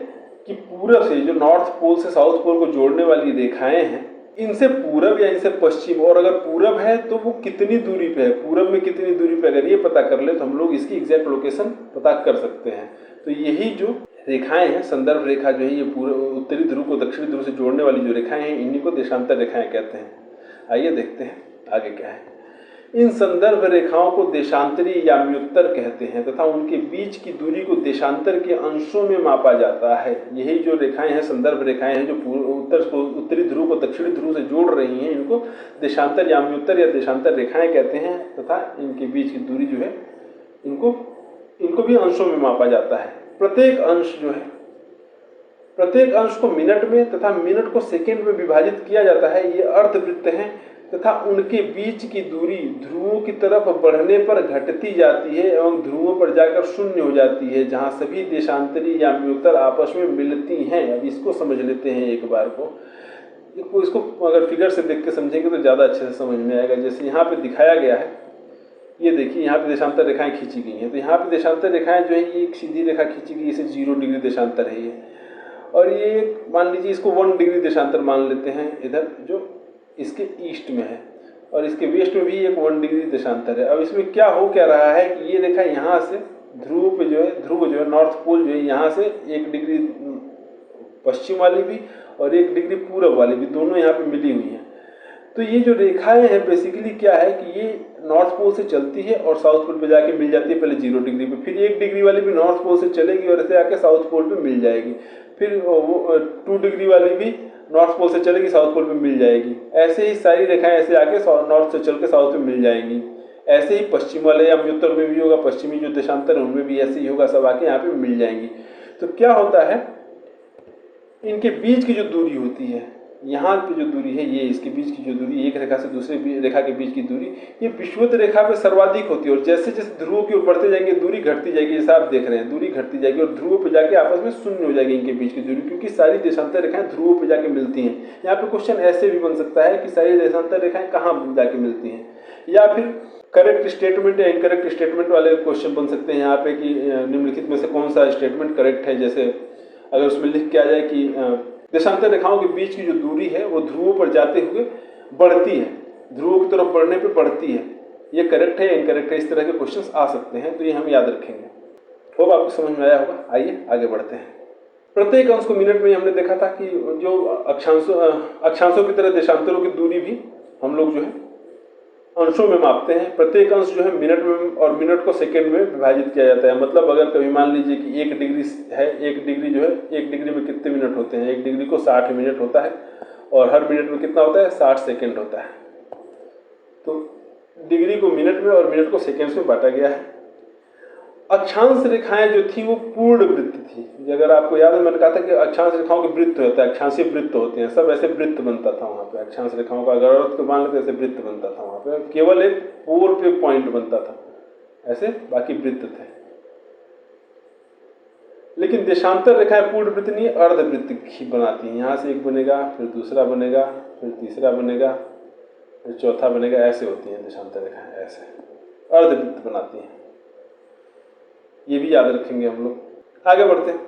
कि पूरब से जो नॉर्थ पोल से साउथ पोल को जोड़ने वाली रेखाएं हैं, इनसे पूरब या इनसे पश्चिम, और अगर पूरब है तो वो कितनी दूरी पे है, पूरब में कितनी दूरी पे, अगर ये पता कर ले तो हम लोग इसकी एग्जैक्ट लोकेशन पता कर सकते हैं। तो यही जो रेखाएं हैं, संदर्भ रेखा जो है, ये पूरे उत्तरी ध्रुव को दक्षिणी ध्रुव से जोड़ने वाली जो रेखाएं हैं, इन्हीं को देशांतर रेखाएं कहते हैं। आइए देखते हैं आगे क्या है। इन संदर्भ रेखाओं को देशांतरी या म्युत्तर कहते हैं तथा उनके बीच की दूरी को देशांतर के अंशों में मापा जाता है। यही जो रेखाएं हैं, संदर्भ रेखाएं हैं, जो उत्तरी ध्रुव को दक्षिणी ध्रुव से जोड़ रही हैं, इनको देशांतर या म्युत्तर या देशांतर रेखाएं कहते हैं तथा इनके बीच की दूरी जो है, इनको भी अंशों में मापा जाता है। प्रत्येक अंश को मिनट में तथा मिनट को सेकेंड में विभाजित किया जाता है। ये अर्धवृत्त हैं तथा उनके बीच की दूरी ध्रुवों की तरफ बढ़ने पर घटती जाती है एवं ध्रुवों पर जाकर शून्य हो जाती है, जहां सभी देशांतरी या म्युत्तर आपस में मिलती हैं। अब इसको समझ लेते हैं एक बार को। इसको अगर फिगर से देख के समझेंगे तो ज़्यादा अच्छे से समझ में आएगा। जैसे यहाँ पे दिखाया गया है, ये देखिए यहाँ पे देशांतर रेखाएं खींची गई हैं। तो यहाँ पे देशांतर रेखाएं जो है, ये एक सीधी रेखा खींची गई, इसे 0 डिग्री देशांतर है ये, और ये मान लीजिए इसको 1 डिग्री देशांतर मान लेते हैं इधर, जो इसके ईस्ट में है, और इसके वेस्ट में भी एक 1 डिग्री देशांतर है। अब इसमें क्या रहा है कि ये रेखा यहाँ से ध्रुव पे जो है नॉर्थ पोल जो है, यहाँ से 1 डिग्री पश्चिम वाली भी और 1 डिग्री पूरब वाली भी, दोनों यहाँ पे मिली हुई हैं। तो ये जो रेखाएं हैं बेसिकली क्या है कि ये नॉर्थ पोल से चलती है और साउथ पोल पे जाके मिल जाती है, पहले 0 डिग्री पे, फिर 1 डिग्री वाली भी नॉर्थ पोल से चलेगी और ऐसे आके साउथ पोल पे मिल जाएगी, फिर 2 डिग्री वाली भी नॉर्थ पोल से चलेगी, साउथ पोल पे मिल जाएगी। ऐसे ही सारी रेखाएं ऐसे आके नॉर्थ से चल के साउथ पे मिल जाएंगी। ऐसे ही पश्चिम वाले या म्युत्तर में भी होगा, पश्चिमी जो देशांतर है उनमें भी ऐसे ही होगा, सब आके यहाँ पे मिल जाएंगी। तो क्या होता है, इनके बीच की जो दूरी होती है, यहाँ पे जो दूरी है, ये इसके बीच की जो दूरी, एक रेखा से दूसरे रेखा के बीच की दूरी, ये विषुवत रेखा पे सर्वाधिक होती है, और जैसे जैसे ध्रुवों की ओर बढ़ते जाएंगे दूरी घटती जाएगी। जैसा आप देख रहे हैं, दूरी घटती जाएगी और ध्रुवों पे जाके आपस में शून्य हो जाएगी इनके बीच की दूरी, क्योंकि सारी देशांतर रेखाएं ध्रुवों पे जाके मिलती हैं। यहाँ पे क्वेश्चन ऐसे भी बन सकता है कि सारी देशांतर रेखाएं कहाँ जाके मिलती हैं, या फिर करेक्ट स्टेटमेंट या इनकरेक्ट स्टेटमेंट वाले क्वेश्चन बन सकते हैं यहाँ पे कि निम्नलिखित में से कौन सा स्टेटमेंट करेक्ट है। जैसे अगर उसमें लिख के आ जाए कि देशांतर रेखाओं के बीच की जो दूरी है वो ध्रुवों पर जाते हुए बढ़ती है, ध्रुवों की तरफ बढ़ने पे बढ़ती है, ये करेक्ट है या इनकरेक्ट है, इस तरह के क्वेश्चंस आ सकते हैं। तो ये हम याद रखेंगे। होप आपको समझ में आया होगा। आइए आगे बढ़ते हैं। प्रत्येक अंश को मिनट में हमने देखा था कि जो अक्षांशों की तरह देशांतरों की दूरी भी हम लोग जो है अंशों में मापते हैं। प्रत्येक अंश जो है मिनट में, और मिनट को सेकंड में विभाजित किया जाता है। मतलब अगर कभी मान लीजिए कि 1 डिग्री है, 1 डिग्री जो है, 1 डिग्री में कितने मिनट होते हैं, 1 डिग्री को 60 मिनट होता है, और हर मिनट में कितना होता है, 60 सेकेंड होता है। तो डिग्री को मिनट में और मिनट को सेकेंड्स में बांटा गया है। अक्षांश रेखाएं जो थी वो पूर्ण वृत्त थी। अगर आपको याद है, मैंने कहा था कि अक्षांश रेखाओं के वृत्त होता है, अक्षांशीय वृत्त होते हैं, सब ऐसे वृत्त बनता था वहाँ पे। अक्षांश रेखाओं का अगर अर्थ को मान लेते ऐसे वृत्त बनता था वहाँ पे, केवल एक पोल पे पॉइंट बनता था, ऐसे बाकी वृत्त थे। लेकिन देशांतर रेखाएं पूर्ण वृत्त नहीं, अर्धवृत्त बनाती हैं। यहाँ से एक बनेगा, फिर दूसरा बनेगा, फिर तीसरा बनेगा, फिर चौथा बनेगा, ऐसे होती हैं देशांतर रेखाएं, ऐसे अर्धवृत्त बनाती हैं। ये भी याद रखेंगे हम लोग। आगे बढ़ते हैं।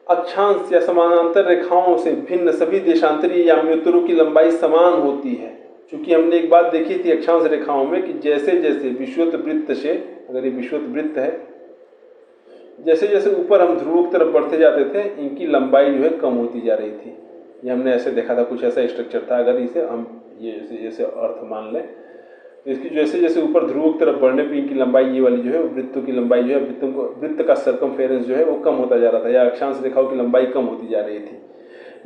अक्षांश या समानांतर रेखाओं से भिन्न सभी देशांतरी या म्युत्तरों की लंबाई समान होती है। क्योंकि हमने एक बात देखी थी अक्षांश रेखाओं में कि जैसे जैसे विषुवत वृत्त से, अगर ये विषुवत वृत्त है, जैसे जैसे ऊपर हम ध्रुवों की तरफ बढ़ते जाते थे, इनकी लंबाई जो है कम होती जा रही थी। ये हमने ऐसे देखा था, कुछ ऐसा स्ट्रक्चर था। अगर इसे हम ये जैसे अर्थ मान लें, तो इसकी जैसे जैसे ऊपर ध्रुवों की तरफ बढ़ने पर इनकी लंबाई, ये वाली जो है वृत्तों की लंबाई जो है, वृत्त का सर्कमफेरेंस जो है वो कम होता जा रहा था, या अक्षांश रेखाओं की लंबाई कम होती जा रही थी।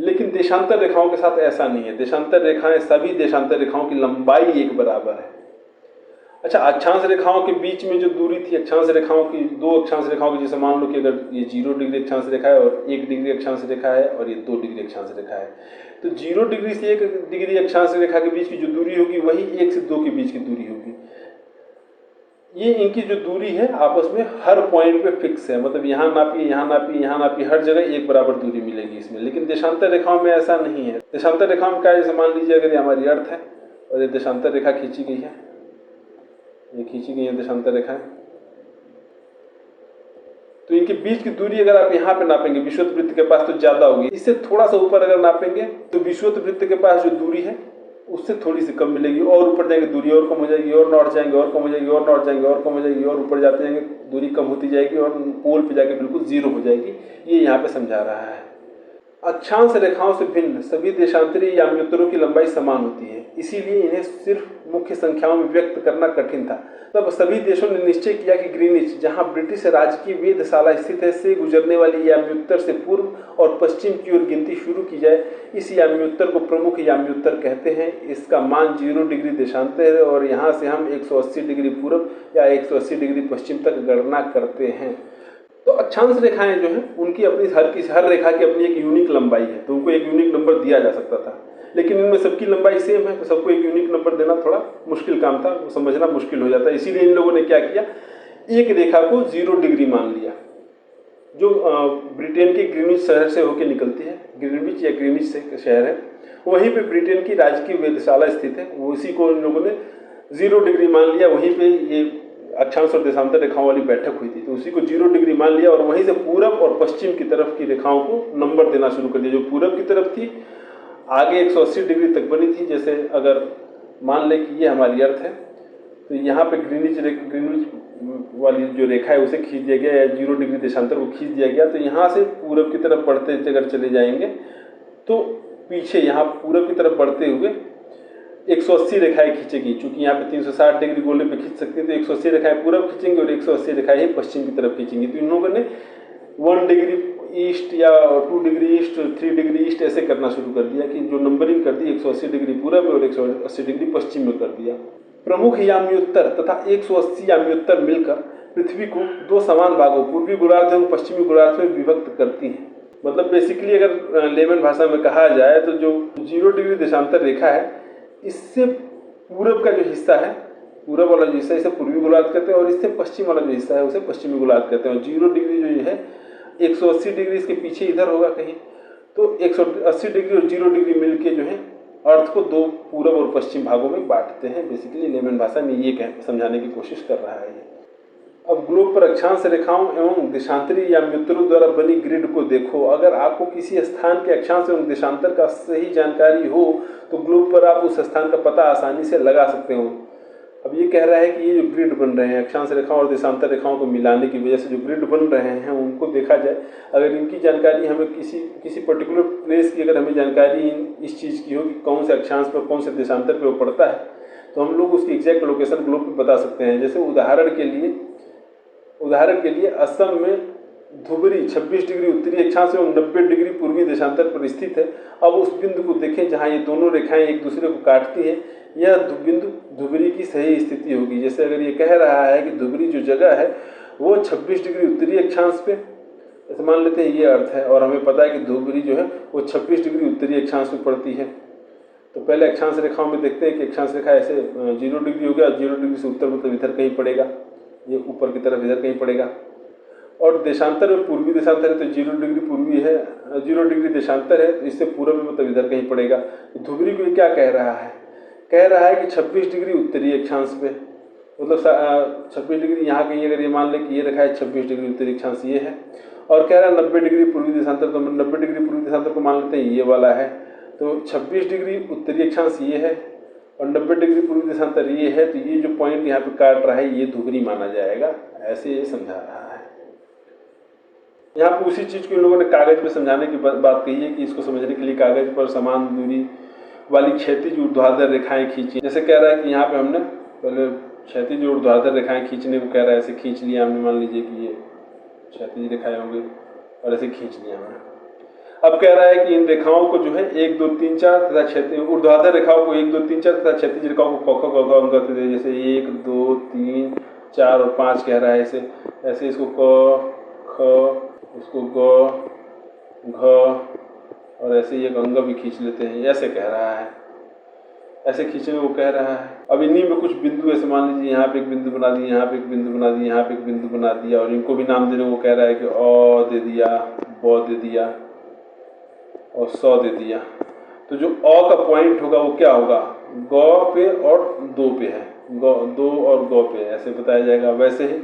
लेकिन देशांतर रेखाओं के साथ ऐसा नहीं है। देशांतर रेखाएं, सभी देशांतर रेखाओं की लंबाई एक बराबर है। अच्छा, अक्षांश रेखाओं के बीच में जो दूरी थी, अक्षांश रेखाओं की, 2 अक्षांश रेखाओं की, जैसे मान लो कि अगर ये 0 डिग्री अक्षांश रेखा है और 1 डिग्री अक्षांश रेखा है, और ये 2 डिग्री अक्षांश रेखा है, तो 0 डिग्री से 1 डिग्री अक्षांश रेखा के बीच की जो दूरी होगी वही 1 से 2 के बीच की दूरी होगी। ये इनकी जो दूरी है आपस में हर पॉइंट पे फिक्स है। मतलब यहाँ नापिए, यहाँ नापिए, यहाँ नापिए, हर जगह एक बराबर दूरी मिलेगी इसमें। लेकिन देशांतर रेखाओं में ऐसा नहीं है। देशांतर रेखाओं में क्या है, जैसे मान लीजिए अगर ये हमारी अर्थ है और ये देशांतर रेखा खींची गई है, ये खींची गई है देशांतर रेखाएं, तो इनके बीच की दूरी अगर आप यहाँ पे नापेंगे विषुवत वृत्त के पास तो ज्यादा होगी। इससे थोड़ा सा ऊपर अगर नापेंगे तो विषुवत वृत्त के पास जो दूरी है उससे थोड़ी सी कम मिलेगी, और ऊपर जाएंगे दूरी और कम हो जाएगी, और नॉर्थ जाएंगे और कम हो जाएगी, और नॉर्थ जाएंगे और कम हो जाएगी, और ऊपर जाते जाएंगे दूरी कम होती जाएगी और पोल पे जाके बिल्कुल जीरो हो जाएगी। ये यहाँ पे समझा रहा है। अक्षांश रेखाओं से भिन्न सभी देशांतरी याम्योत्तरों की लंबाई समान होती है, इसीलिए इन्हें सिर्फ मुख्य संख्याओं में व्यक्त करना कठिन था। तब सभी देशों ने निश्चय किया कि ग्रीनिच, जहां ब्रिटिश राज की वेधशाला स्थित है, से गुजरने वाली याम्योत्तर से पूर्व और पश्चिम की ओर गिनती शुरू की जाए। इस याम्योत्तर को प्रमुख याम्योत्तर कहते हैं। इसका मान 0 डिग्री देशांतर है और यहाँ से हम 180 डिग्री पूर्व या 180 डिग्री पश्चिम तक गणना करते हैं। तो अक्षांश रेखाएं जो हैं उनकी अपनी हर रेखा की अपनी एक यूनिक लंबाई है, तो उनको एक यूनिक नंबर दिया जा सकता था, लेकिन इनमें सबकी लंबाई सेम है, तो सबको एक यूनिक नंबर देना थोड़ा मुश्किल काम था, समझना मुश्किल हो जाता है। इसीलिए इन लोगों ने क्या किया, एक रेखा को 0 डिग्री मान लिया, जो ब्रिटेन के ग्रीनिच शहर से होकर निकलती है। ग्रीनिच या ग्रीनिच से शहर है, वहीं पे ब्रिटेन की राजकीय वेधशाला स्थित है, उसी को इन लोगों ने 0 डिग्री मान लिया। वहीं पे ये अक्षांश और देशांतर रेखाओं वाली बैठक हुई थी, तो उसी को 0 डिग्री मान लिया और वहीं से पूरब और पश्चिम की तरफ की रेखाओं को नंबर देना शुरू कर दिया। जो पूरब की तरफ थी आगे 180 डिग्री तक बनी थी, जैसे अगर मान लें कि ये हमारी अर्थ है, तो यहाँ पे ग्रीनिच वाली जो रेखा है उसे खींच दिया गया, या 0 डिग्री देशांतर को खींच दिया गया। तो यहाँ से पूरब की तरफ बढ़ते अगर चले जाएंगे तो पीछे यहाँ पूरब की तरफ बढ़ते हुए 180 रेखाएं खींचेगी, चूंकि यहाँ पे 360 डिग्री गोले पे खींच सकते हैं, तो 180 रेखाएं पूरब खींचेंगे और 180 रेखाएं पश्चिम की तरफ खींचेंगी। तो इन लोगों ने 1 डिग्री ईस्ट या 2 डिग्री ईस्ट, 3 डिग्री ईस्ट ऐसे करना शुरू कर दिया कि जो नंबरिंग कर दी 180 डिग्री पूरब और 180 डिग्री पश्चिम में कर दिया। प्रमुख याम्योत्तर तथा 180 याम्योत्तर मिलकर पृथ्वी को 2 समान भागों, पूर्वी गोलार्ध एवं पश्चिमी गोलार्ध में विभक्त करती हैं। मतलब बेसिकली अगर लेमन भाषा में कहा जाए तो जो 0 डिग्री देशांतर रेखा है, इससे पूरब का जो हिस्सा है, पूरब वाला जो हिस्सा है इसे पूर्वी गोलार्ध कहते हैं, और इससे पश्चिम वाला जो हिस्सा है उसे पश्चिमी गोलार्ध कहते हैं। और 0 डिग्री जो है 180 डिग्री इसके पीछे इधर होगा कहीं, तो 180 डिग्री और 0 डिग्री मिलके जो है अर्थ को 2 पूरब और पश्चिम भागों में बांटते हैं। बेसिकली लेमन भाषा में ये समझाने की कोशिश कर रहा है। अब ग्लोब पर अक्षांश रेखाओं एवं देशांतरी याम्योत्तरों द्वारा बनी ग्रिड को देखो। अगर आपको किसी स्थान के अक्षांश एवं देशांतर का सही जानकारी हो तो ग्लोब पर आप उस स्थान का पता आसानी से लगा सकते हो। अब ये कह रहा है कि ये जो ग्रिड बन रहे हैं अक्षांश रेखाओं और देशांतर रेखाओं को मिलाने की वजह से जो ग्रिड बन रहे हैं उनको देखा जाए, अगर इनकी जानकारी हमें किसी पर्टिकुलर प्लेस की अगर हमें जानकारी इस चीज़ की हो कि कौन से अक्षांश पर कौन से देशांतर पर वो पड़ता है, तो हम लोग उसकी एग्जैक्ट लोकेशन ग्लोब पर बता सकते हैं। जैसे उदाहरण के लिए असम में धुबरी 26 डिग्री उत्तरी अक्षांश एवं 90 डिग्री पूर्वी देशांतर पर स्थित है। अब उस बिंदु को देखें जहां ये दोनों रेखाएं एक दूसरे को काटती हैं, यह बिंदु धुबरी की सही स्थिति होगी। जैसे अगर ये कह रहा है कि धुबरी जो जगह है वो 26 डिग्री उत्तरी अक्षांश पे, ऐसे मान लेते हैं ये अर्थ है, और हमें पता है कि धुबरी जो है वो 26 डिग्री उत्तरी अक्षांश पे पड़ती है। तो पहले अक्षांश रेखाओं में देखते हैं कि अक्षांश रेखा ऐसे 0 डिग्री हो गया, 0 डिग्री से उत्तर मतलब इधर कहीं पड़ेगा, ये ऊपर की तरफ इधर कहीं पड़ेगा। और देशांतर में पूर्वी देशांतर है तो 0 डिग्री पूर्वी है, 0 डिग्री देशांतर है तो इससे पूर्व में मतलब इधर कहीं पड़ेगा। तो धुबरी को क्या कह रहा है, कह रहा है कि 26 डिग्री उत्तरी अक्षांश पे, मतलब 26 डिग्री यहाँ कहीं, अगर ये मान लें कि ये रखा है 26 डिग्री उत्तरी अक्षांश ये है, और कह रहा है 90 डिग्री पूर्वी देशांतर, तो 90 डिग्री पूर्वी देशांतर को मान लेते हैं ये वाला है। तो 26 डिग्री उत्तरी अक्षांश ये है और 90 डिग्री पूर्वी देशांतर ये है, तो ये जो पॉइंट यहाँ पे काट रहा है ये धुबरी माना जाएगा, ऐसे ये समझा रहा है। यहाँ पर उसी चीज़ को इन लोगों ने कागज पे समझाने की बात कही है कि इसको समझने के लिए कागज पर समान दूरी वाली क्षैतिज ऊर्ध्वाधर रेखाएं खींची। जैसे कह रहा है कि यहाँ पे हमने पहले क्षैतिज ऊर्ध्वाधर रेखाएं खींचने को कह रहा है, ऐसे खींच लिया हमने, मान लीजिए कि ये क्षैतिज रेखाएं होंगी और ऐसे खींच लिया हमने। अब कह रहा है कि इन रेखाओं को जो है 1 2 3 4 तथा क्षैतिज ऊर्ध्वाधर रेखाओं को 1 2 3 4 तथा क्षैतिज रेखाओं को क ख ग घ अंक दे, जैसे 1 2 3 4 और 5 कह रहा है, ऐसे इसको क ख, इसको ग घ और ऐसे ही एक अंग भी खींच लेते हैं, ऐसे कह रहा है, ऐसे खींचने को कह रहा है। अब इन्हीं में कुछ बिंदु ऐसे मान लीजिए यहाँ पे एक बिंदु बना दिया, यहाँ पे एक बिंदु बना दिया, यहाँ पे एक बिंदु बना दिया, और इनको भी नाम देने को कह रहा है कि अ दे दिया, ब दे दिया और स दे दिया। तो जो अ का पॉइंट होगा वो क्या होगा, ग पे और 2 पे है, ग 2 और ग पे ऐसे बताया जाएगा। वैसे ही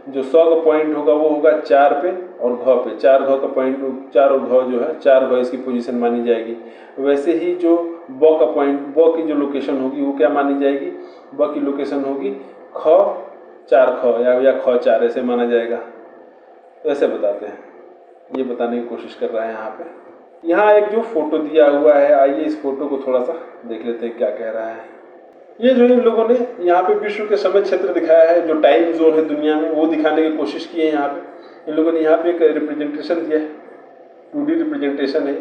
जो 100 का पॉइंट होगा वो होगा 4 पे और घ पे, 4 घ का पॉइंट, 4 और घ जो है 4 घ इसकी पोजीशन मानी जाएगी। वैसे ही जो ब का पॉइंट, ब की जो लोकेशन होगी वो क्या मानी जाएगी, ब की लोकेशन होगी ख 4 ख या ख 4 ऐसे माना जाएगा। तो ऐसे बताते हैं, ये बताने की कोशिश कर रहा है यहाँ पे। यहाँ एक जो फोटो दिया हुआ है, आइए इस फोटो को थोड़ा सा देख लेते हैं क्या कह रहा है। ये जो इन लोगों ने यहाँ पे विश्व के समय क्षेत्र दिखाया है, जो टाइम जोन है दुनिया में, वो दिखाने की कोशिश की है। यहाँ पे इन लोगों ने यहाँ पे एक रिप्रेजेंटेशन दिया है, 2D रिप्रेजेंटेशन है।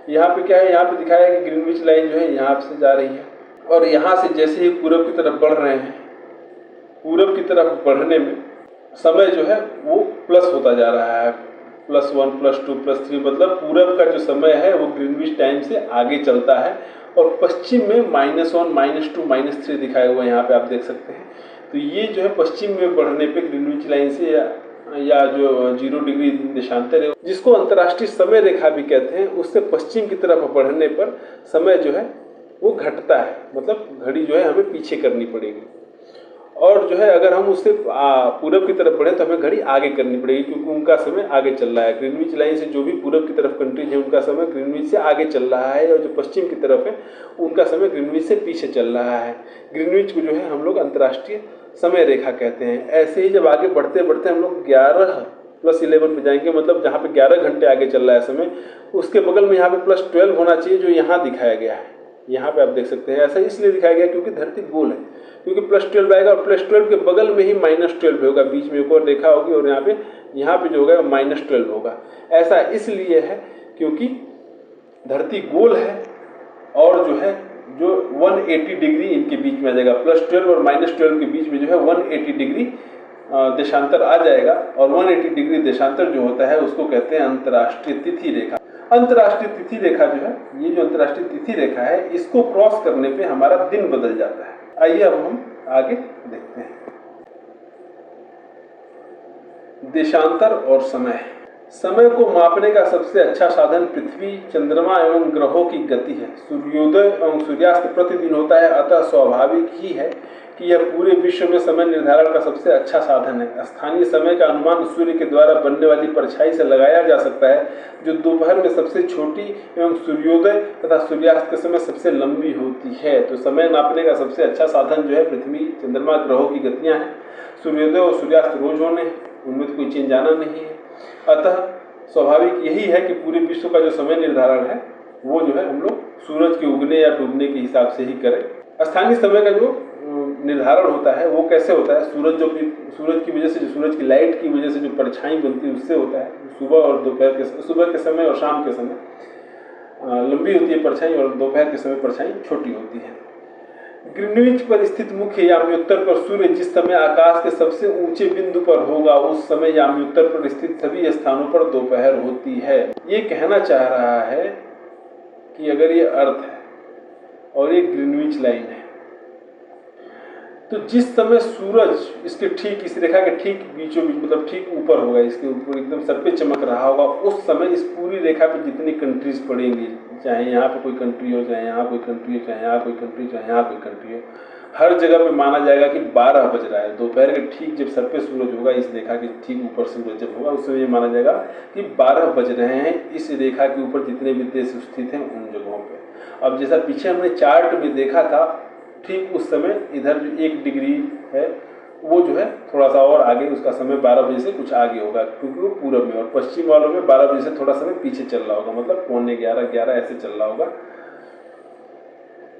यहाँ पे क्या है, यहाँ पे दिखाया है कि ग्रीनविच लाइन जो है यहाँ से जा रही है और यहाँ से जैसे ही पूरब की तरफ बढ़ रहे हैं, पूरब की तरफ बढ़ने में समय जो है वो प्लस होता जा रहा है, +1 +2 +3, मतलब पूरब का जो समय है वो ग्रीनविच टाइम से आगे चलता है और पश्चिम में -1 -2 -3 दिखाया हुआ यहाँ पे आप देख सकते हैं। तो ये जो है पश्चिम में बढ़ने पे ग्रीनविच लाइन से या जो 0 डिग्री देशांतर है, जिसको अंतर्राष्ट्रीय समय रेखा भी कहते हैं, उससे पश्चिम की तरफ बढ़ने पर समय जो है वो घटता है, मतलब घड़ी जो है हमें पीछे करनी पड़ेगी। और जो है अगर हम उससे पूरब की तरफ बढ़े तो हमें घड़ी आगे करनी पड़ेगी, क्योंकि उनका समय आगे चल रहा है। ग्रीनविच लाइन से जो भी पूरब की तरफ कंट्रीज है उनका समय ग्रीनविच से आगे चल रहा है, और जो पश्चिम की तरफ है उनका समय ग्रीनविच से पीछे चल रहा है। ग्रीनविच को जो है हम लोग अंतर्राष्ट्रीय समय रेखा कहते हैं। ऐसे ही जब आगे बढ़ते बढ़ते हम लोग 11+11 पे जाएंगे, मतलब जहाँ पे 11 घंटे आगे चल रहा है समय, उसके बगल में यहाँ पे +12 होना चाहिए, जो यहाँ दिखाया गया है। यहाँ पे आप देख सकते हैं, ऐसा इसलिए दिखाया गया क्योंकि धरती गोल है, क्योंकि +12 आएगा और +12 के बगल में ही -12 होगा, बीच में एक और रेखा होगी और यहाँ पे जो होगा -12 होगा। ऐसा इसलिए है क्योंकि धरती गोल है और जो है जो 180 डिग्री इनके बीच में आ जाएगा, +12 और -12 के बीच में जो है 180 डिग्री देशांतर आ जाएगा, और 180 डिग्री देशांतर जो होता है उसको कहते हैं अंतर्राष्ट्रीय तिथि रेखा। अंतर्राष्ट्रीय तिथि रेखा जो है, ये जो अंतर्राष्ट्रीय तिथि रेखा है, इसको क्रॉस करने पे हमारा दिन बदल जाता है। आइए अब हम आगे देखते हैं। देशांतर और समय। समय को मापने का सबसे अच्छा साधन पृथ्वी, चंद्रमा एवं ग्रहों की गति है। सूर्योदय एवं सूर्यास्त प्रतिदिन होता है, अतः स्वाभाविक ही है कि यह पूरे विश्व में समय निर्धारण का सबसे अच्छा साधन है। स्थानीय समय का अनुमान सूर्य के द्वारा बनने वाली परछाई से लगाया जा सकता है, जो दोपहर में सबसे छोटी एवं सूर्योदय तथा सूर्यास्त के समय सबसे लंबी होती है। तो समय नापने का सबसे अच्छा साधन जो है पृथ्वी, चंद्रमा, ग्रहों की गतियाँ हैं। सूर्योदय और सूर्यास्त रोज होने, उनमें तो कोई चेंज आना नहीं है। अतः स्वाभाविक यही है कि पूरे विश्व का जो समय निर्धारण है वो जो है हम लोग सूरज के उगने या डूबने के हिसाब से ही करें। स्थानीय समय का जो निर्धारण होता है वो कैसे होता है, सूरज की वजह से, जो सूरज की लाइट की वजह से जो परछाई बनती है उससे होता है। सुबह और दोपहर के, सुबह के समय और शाम के समय लंबी होती है परछाई, और दोपहर के समय परछाई छोटी होती है। ग्रीनविच पर स्थित मुख्य याम्योत्तर पर सूर्य जिस समय आकाश के सबसे ऊंचे बिंदु पर होगा, उस समय याम्योत्तर पर स्थित सभी स्थानों पर दोपहर होती है। ये कहना चाह रहा है कि अगर ये अर्थ है और ये ग्रीनविच लाइन है, तो जिस समय सूरज इसके ठीक, इस रेखा के ठीक बीचों बीच, मतलब ठीक ऊपर होगा, इसके ऊपर एकदम सर पे चमक रहा होगा, उस समय इस पूरी रेखा पे जितनी कंट्रीज पड़ेंगी, चाहे यहाँ पे कोई कंट्री हो, चाहे यहाँ कोई कंट्री हो, चाहे यहाँ कोई कंट्री हो, चाहे यहाँ कोई कंट्री हो, हर जगह पे माना जाएगा कि 12 बज रहा है। दोपहर के ठीक जब सर पे सूरज होगा, इस रेखा के ठीक ऊपर सूरज जब होगा, उस समय ये माना जाएगा कि 12 बज रहे हैं इस रेखा के ऊपर जितने भी देश स्थित हैं उन जगहों पे। अब जैसा पीछे हमने चार्ट में देखा था, ठीक उस समय इधर जो 1 डिग्री है वो जो है थोड़ा सा और आगे, उसका समय 12 बजे से कुछ आगे होगा, क्योंकि वो पूरब में, और पश्चिम वालों में 12 बजे से थोड़ा समय पीछे चल रहा होगा, मतलब 11:45 ऐसे चल रहा होगा।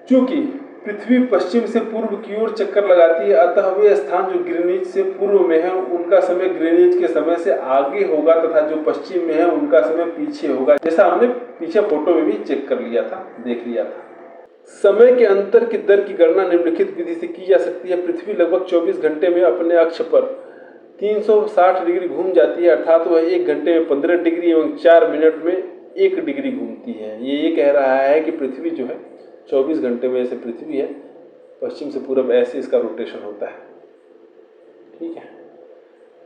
चूंकि पृथ्वी पश्चिम से पूर्व की ओर चक्कर लगाती है, अतः वे स्थान जो ग्रीनविच से पूर्व में है उनका समय ग्रीनविच के समय से आगे होगा, तथा जो पश्चिम में है उनका समय पीछे होगा, जैसा हमने पीछे फोटो में भी चेक कर लिया था, देख लिया था। समय के अंतर की दर की गणना निम्नलिखित विधि से की जा सकती है। पृथ्वी लगभग 24 घंटे में अपने अक्ष पर 360 डिग्री घूम जाती है, अर्थात वह 1 घंटे में 15 डिग्री एवं 4 मिनट में 1 डिग्री घूमती है। ये कह रहा है कि पृथ्वी जो है 24 घंटे में, ऐसे पृथ्वी है पश्चिम से पूरब, ऐसे इसका रोटेशन होता है। ठीक है,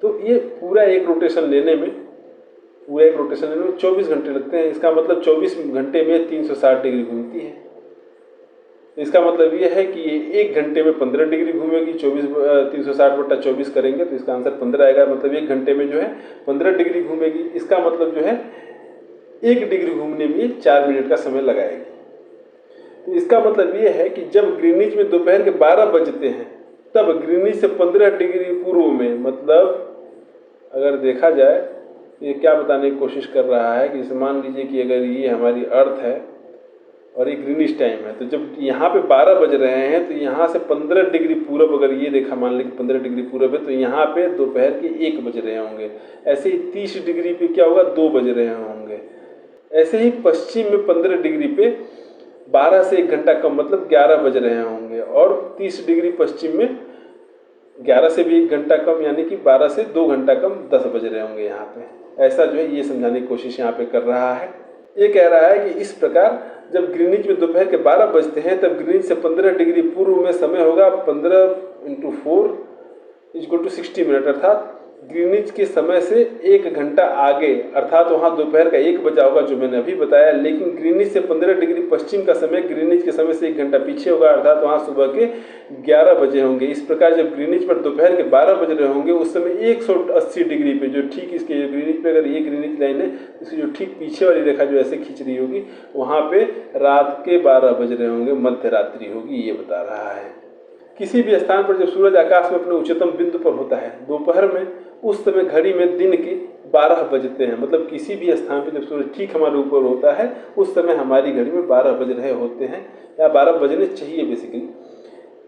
तो ये पूरा एक रोटेशन लेने में 24 घंटे लगते हैं। इसका मतलब 24 घंटे में 360 डिग्री घूमती है। इसका मतलब ये है कि ये 1 घंटे में 15 डिग्री घूमेगी। 360/24 करेंगे तो इसका आंसर 15 आएगा। मतलब 1 घंटे में जो है 15 डिग्री घूमेगी। इसका मतलब जो है 1 डिग्री घूमने में 4 मिनट का समय लगाएगी। तो इसका मतलब ये है कि जब ग्रीनिच में दोपहर के 12 बजते हैं तब ग्रीनिच से 15 डिग्री पूर्व में, मतलब अगर देखा जाए तो ये क्या बताने की कोशिश कर रहा है कि मान लीजिए कि अगर ये हमारी अर्थ है और ये ग्रीनिश टाइम है, तो जब यहाँ पे 12 बज रहे हैं तो यहाँ से 15 डिग्री पूरब, अगर ये रेखा मान लें कि 15 डिग्री पूरब है, तो यहाँ पे दोपहर के 1 बज रहे होंगे। ऐसे ही 30 डिग्री पे क्या होगा, 2 बज रहे होंगे। ऐसे ही पश्चिम में 15 डिग्री पे 12 से 1 घंटा कम, मतलब 11 बज रहे होंगे। और 30 डिग्री पश्चिम में 11 से भी 1 घंटा कम, यानी कि 12 से 2 घंटा कम, 10 बज रहे होंगे यहाँ पे। ऐसा जो है ये समझाने की कोशिश यहाँ पे कर रहा है। ये कह रहा है कि इस प्रकार जब ग्रीनिच में दोपहर के 12 बजते हैं तब ग्रीनिच से 15 डिग्री पूर्व में समय होगा 15 × 4 = 60 मिनट, अर्थात ग्रीनिच के समय से 1 घंटा आगे, अर्थात वहाँ दोपहर का 1 बजा होगा जो मैंने अभी बताया। लेकिन ग्रीनिच से 15 डिग्री पश्चिम का समय ग्रीनिच के समय से 1 घंटा पीछे होगा, अर्थात वहाँ सुबह के 11 बजे होंगे। इस प्रकार जब ग्रीनिच पर दोपहर के 12 बज रहे होंगे उस समय 180 डिग्री पे, जो ठीक इसके ग्रीनिच पे, अगर ये ग्रीनिच लाइन है इसकी जो ठीक पीछे वाली रेखा जो ऐसे खींच रही होगी, वहाँ पे रात के 12 बज रहे होंगे, मध्य रात्रि होगी, ये बता रहा है। किसी भी स्थान पर जब सूरज आकाश में अपने उच्चतम बिंदु पर होता है दोपहर में, उस समय घड़ी में दिन के 12 बजते हैं। मतलब किसी भी स्थान पर जब सूरज ठीक हमारे ऊपर होता है उस समय हमारी घड़ी में 12 बज रहे होते हैं, या 12 बजने चाहिए बेसिकली।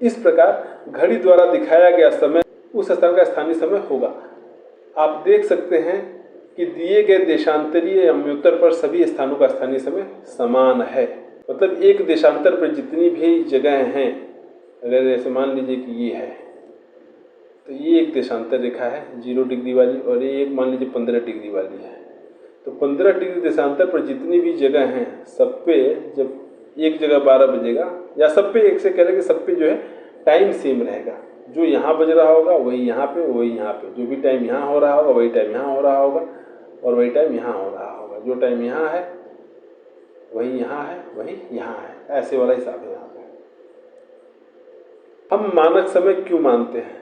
इस प्रकार घड़ी द्वारा दिखाया गया समय उस स्थान का स्थानीय समय होगा। आप देख सकते हैं कि दिए गए देशांतरीय अम्योत्तर पर सभी स्थानों का स्थानीय समय समान है। मतलब एक देशांतर पर जितनी भी जगह हैं, अगर ऐसे मान लीजिए कि ये है, तो ये एक देशांतर रेखा है 0 डिग्री वाली, और ये एक मान लीजिए 15 डिग्री वाली है। तो 15 डिग्री देशांतर पर जितनी भी जगह हैं, सब पे जब एक जगह 12 बजेगा, या सब पे एक से कह रहे कि सब पे जो है टाइम सेम रहेगा। जो यहाँ बज रहा होगा वही यहाँ पे, वही यहाँ पे, जो भी टाइम यहाँ हो रहा होगा वही टाइम यहाँ हो रहा होगा, और वही टाइम यहाँ हो रहा होगा। जो टाइम यहाँ है वही यहाँ है, वही यहाँ है, ऐसे वाला हिसाब है यहाँ पे। हम मानक समय क्यों मानते हैं?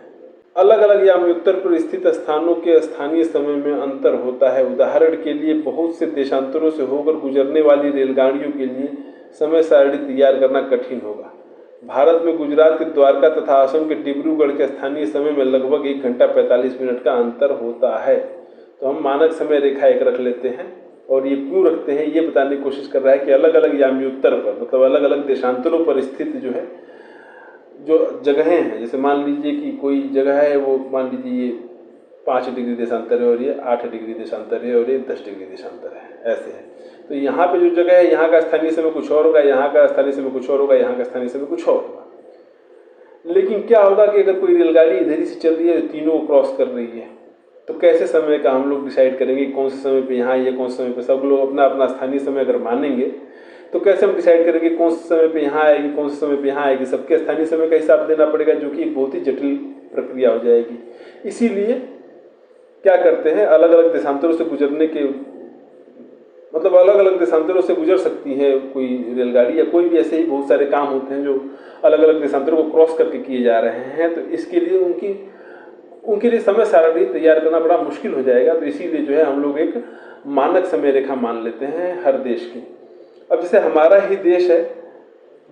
अलग अलग या अम्योत्तर पर स्थित स्थानों के स्थानीय समय में अंतर होता है। उदाहरण के लिए बहुत से देशांतरों से होकर गुजरने वाली रेलगाड़ियों के लिए समय सारणी तैयार करना कठिन होगा। भारत में गुजरात के द्वारका तथा असम के डिब्रूगढ़ के स्थानीय समय में लगभग 1 घंटा 45 मिनट का अंतर होता है। तो हम मानक समय रेखा 1 रख लेते हैं, और ये क्यों रखते हैं ये बताने की कोशिश कर रहा है कि अलग अलग याम्योत्तर पर, मतलब अलग अलग देशांतरों पर स्थित जो है जो जगहें हैं, जैसे मान लीजिए कि कोई जगह है, वो मान लीजिए ये 5 डिग्री देशांतर है, और ये 8 डिग्री देशांतर है, और ये 10 डिग्री देशांतर है, ऐसे है। तो यहाँ पे जो जगह है यहाँ का स्थानीय समय कुछ और होगा, यहाँ का स्थानीय समय कुछ और होगा, यहाँ का स्थानीय समय कुछ और होगा। लेकिन क्या होगा कि अगर कोई रेलगाड़ी इधर ही से चल रही है, तीनों को क्रॉस कर रही है, तो कैसे समय का हम लोग डिसाइड करेंगे कौन से समय पे यहाँ है, कौन से समय पे? सब लोग अपना अपना स्थानीय समय अगर मानेंगे तो कैसे हम डिसाइड करेंगे कौन से समय पे यहाँ आएगी, कौन से समय पे यहाँ आएगी? सबके स्थानीय समय का हिसाब देना पड़ेगा, जो कि बहुत ही जटिल प्रक्रिया हो जाएगी। इसीलिए क्या करते हैं, अलग अलग देशांतरों से गुजरने के, मतलब अलग अलग देशांतरों से गुजर सकती है कोई रेलगाड़ी, या कोई भी ऐसे ही बहुत सारे काम होते हैं जो अलग अलग देशांतरों को क्रॉस करके किए जा रहे हैं। तो इसके लिए उनके लिए समय सारणी तैयार करना बड़ा मुश्किल हो जाएगा। तो इसीलिए जो है हम लोग एक मानक समय रेखा मान लेते हैं हर देश की। अब जैसे हमारा ही देश है,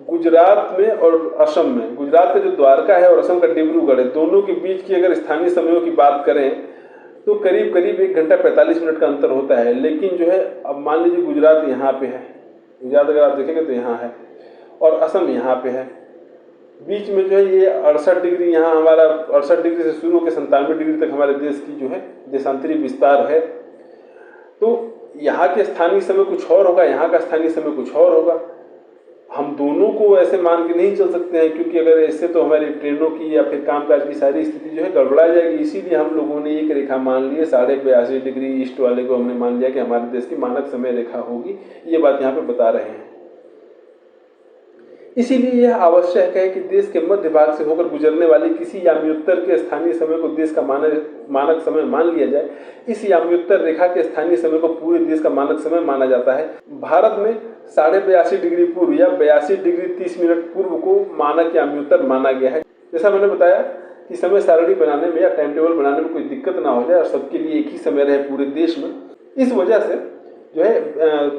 गुजरात में और असम में, गुजरात का जो द्वारका है और असम का डिब्रूगढ़ है, दोनों के बीच की अगर स्थानीय समयों की बात करें तो करीब करीब 1 घंटा 45 मिनट का अंतर होता है। लेकिन जो है, अब मान लीजिए गुजरात यहाँ पे है, गुजरात अगर आप देखेंगे तो यहाँ है, और असम यहाँ पे है, बीच में जो है ये 68 डिग्री, यहाँ हमारा 68 डिग्री से शुरू होकर 97 डिग्री तक हमारे देश की जो है देशांतरी विस्तार है। तो यहाँ के स्थानीय समय कुछ और होगा, यहाँ का स्थानीय समय कुछ और होगा। हम दोनों को ऐसे मान के नहीं चल सकते हैं, क्योंकि अगर ऐसे तो हमारी ट्रेनों की या फिर कामकाज की सारी स्थिति जो है गड़बड़ा जाएगी। इसीलिए हम लोगों ने एक रेखा मान ली है, 82.5 डिग्री ईस्ट वाले को हमने मान लिया कि हमारे देश की मानक समय रेखा होगी। ये बात यहाँ पे बता रहे हैं। इसीलिए यह आवश्यक है कि देश के मध्य भाग से होकर गुजरने वाली किसी याम्योत्तर के स्थानीय समय को देश का मानक समय मान लिया जाए। इस याम्योत्तर रेखा के स्थानीय समय को पूरे देश का मानक समय माना जाता है। भारत में 82.5 डिग्री पूर्व या 82 डिग्री 30 मिनट पूर्व को मानक याम्योत्तर माना गया है। जैसा मैंने बताया कि समय सारणी बनाने में या टाइम टेबल बनाने में कोई दिक्कत ना हो जाए और सबके लिए एक ही समय रहे पूरे देश में, इस वजह से जो है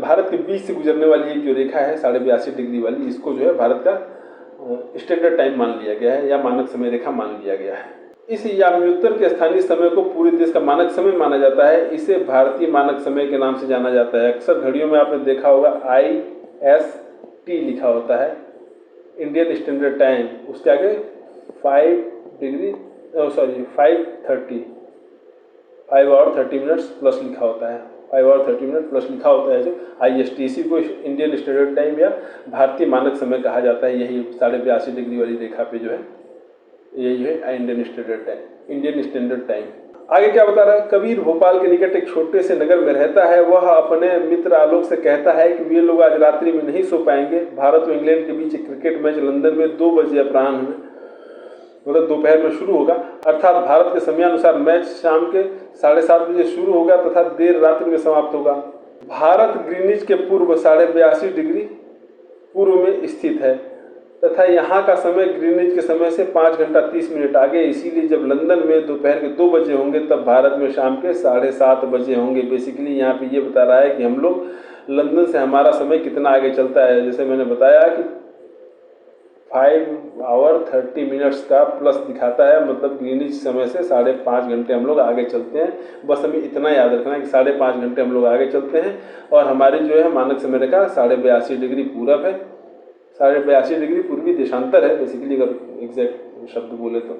भारत के बीच से गुजरने वाली एक जो रेखा है 82.5 डिग्री वाली, इसको जो है भारत का स्टैंडर्ड टाइम मान लिया गया है या मानक समय रेखा मान लिया गया है। इस याम्योत्तर के स्थानीय समय को पूरे देश का मानक समय माना जाता है। इसे भारतीय मानक समय के नाम से जाना जाता है। अक्सर घड़ियों में आपने देखा होगा IST लिखा होता है, इंडियन स्टैंडर्ड टाइम, उसके आगे 5 और 30 मिनट्स प्लस लिखा होता है, 5 और 30 मिनट प्लस लिखा होता है जो IST, इसी को इंडियन स्टैंडर्ड टाइम या भारतीय मानक समय कहा जाता है। यही 82.5 डिग्री वाली रेखा पे जो है यही है इंडियन स्टैंडर्ड टाइम। आगे क्या बता रहा है, कबीर भोपाल के निकट एक छोटे से नगर में रहता है। वह अपने मित्र आलोक से कहता है कि वे लोग आज रात्रि में नहीं सो पाएंगे। भारत और इंग्लैंड के बीच एक क्रिकेट मैच लंदन में 2 बजे अपराह्न में, मतलब दोपहर में शुरू होगा, अर्थात भारत के समयानुसार मैच शाम के 7:30 बजे शुरू होगा तथा देर रात्रि में समाप्त होगा। भारत ग्रीनिच के पूर्व 82.5 डिग्री पूर्व में स्थित है तथा यहाँ का समय ग्रीनिच के समय से 5 घंटा 30 मिनट आगे। इसीलिए जब लंदन में दोपहर के 2 बजे होंगे तब भारत में शाम के 7:30 बजे होंगे। बेसिकली यहाँ पे ये बता रहा है कि हम लोग लंदन से हमारा समय कितना आगे चलता है। जैसे मैंने बताया कि 5 और 30 मिनट्स का प्लस दिखाता है, मतलब ग्रीनिच समय से 5.5 घंटे हम लोग आगे चलते हैं। बस हमें इतना याद रखना है कि 5.5 घंटे हम लोग आगे चलते हैं और हमारी जो है मानक समय रेखा 82.5 डिग्री पूरब है, 82.5 डिग्री पूर्वी देशांतर है बेसिकली, अगर एग्जैक्ट शब्द बोले तो।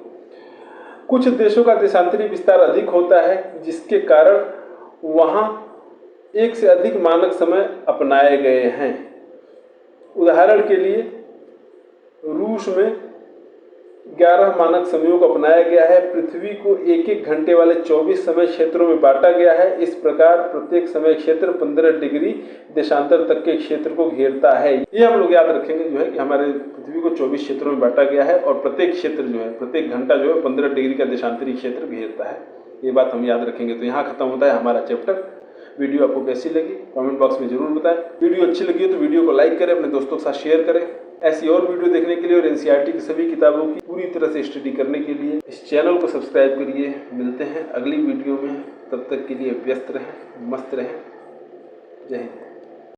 कुछ देशों का देशांतरी विस्तार अधिक होता है जिसके कारण वहाँ एक से अधिक मानक समय अपनाए गए हैं। उदाहरण के लिए रूस में 11 मानक समयों को अपनाया गया है। पृथ्वी को 1-1 घंटे वाले 24 समय क्षेत्रों में बांटा गया है। इस प्रकार प्रत्येक समय क्षेत्र 15 डिग्री देशांतर तक के क्षेत्र को घेरता है। ये हम लोग याद रखेंगे जो है कि हमारे पृथ्वी को 24 क्षेत्रों में बांटा गया है और प्रत्येक क्षेत्र जो है, प्रत्येक घंटा जो है 15 डिग्री का देशांतरी क्षेत्र घेरता है। ये बात हम याद रखेंगे। तो यहाँ खत्म होता है हमारा चैप्टर। वीडियो आपको कैसी लगी कमेंट बॉक्स में जरूर बताएं। वीडियो अच्छी लगी हो तो वीडियो को लाइक करें, अपने दोस्तों के साथ शेयर करें। ऐसी और वीडियो देखने के लिए और NCERT की सभी किताबों की पूरी तरह से स्टडी करने के लिए इस चैनल को सब्सक्राइब करिए। मिलते हैं अगली वीडियो में, तब तक के लिए व्यस्त रहें, मस्त रहें। जय हिंद।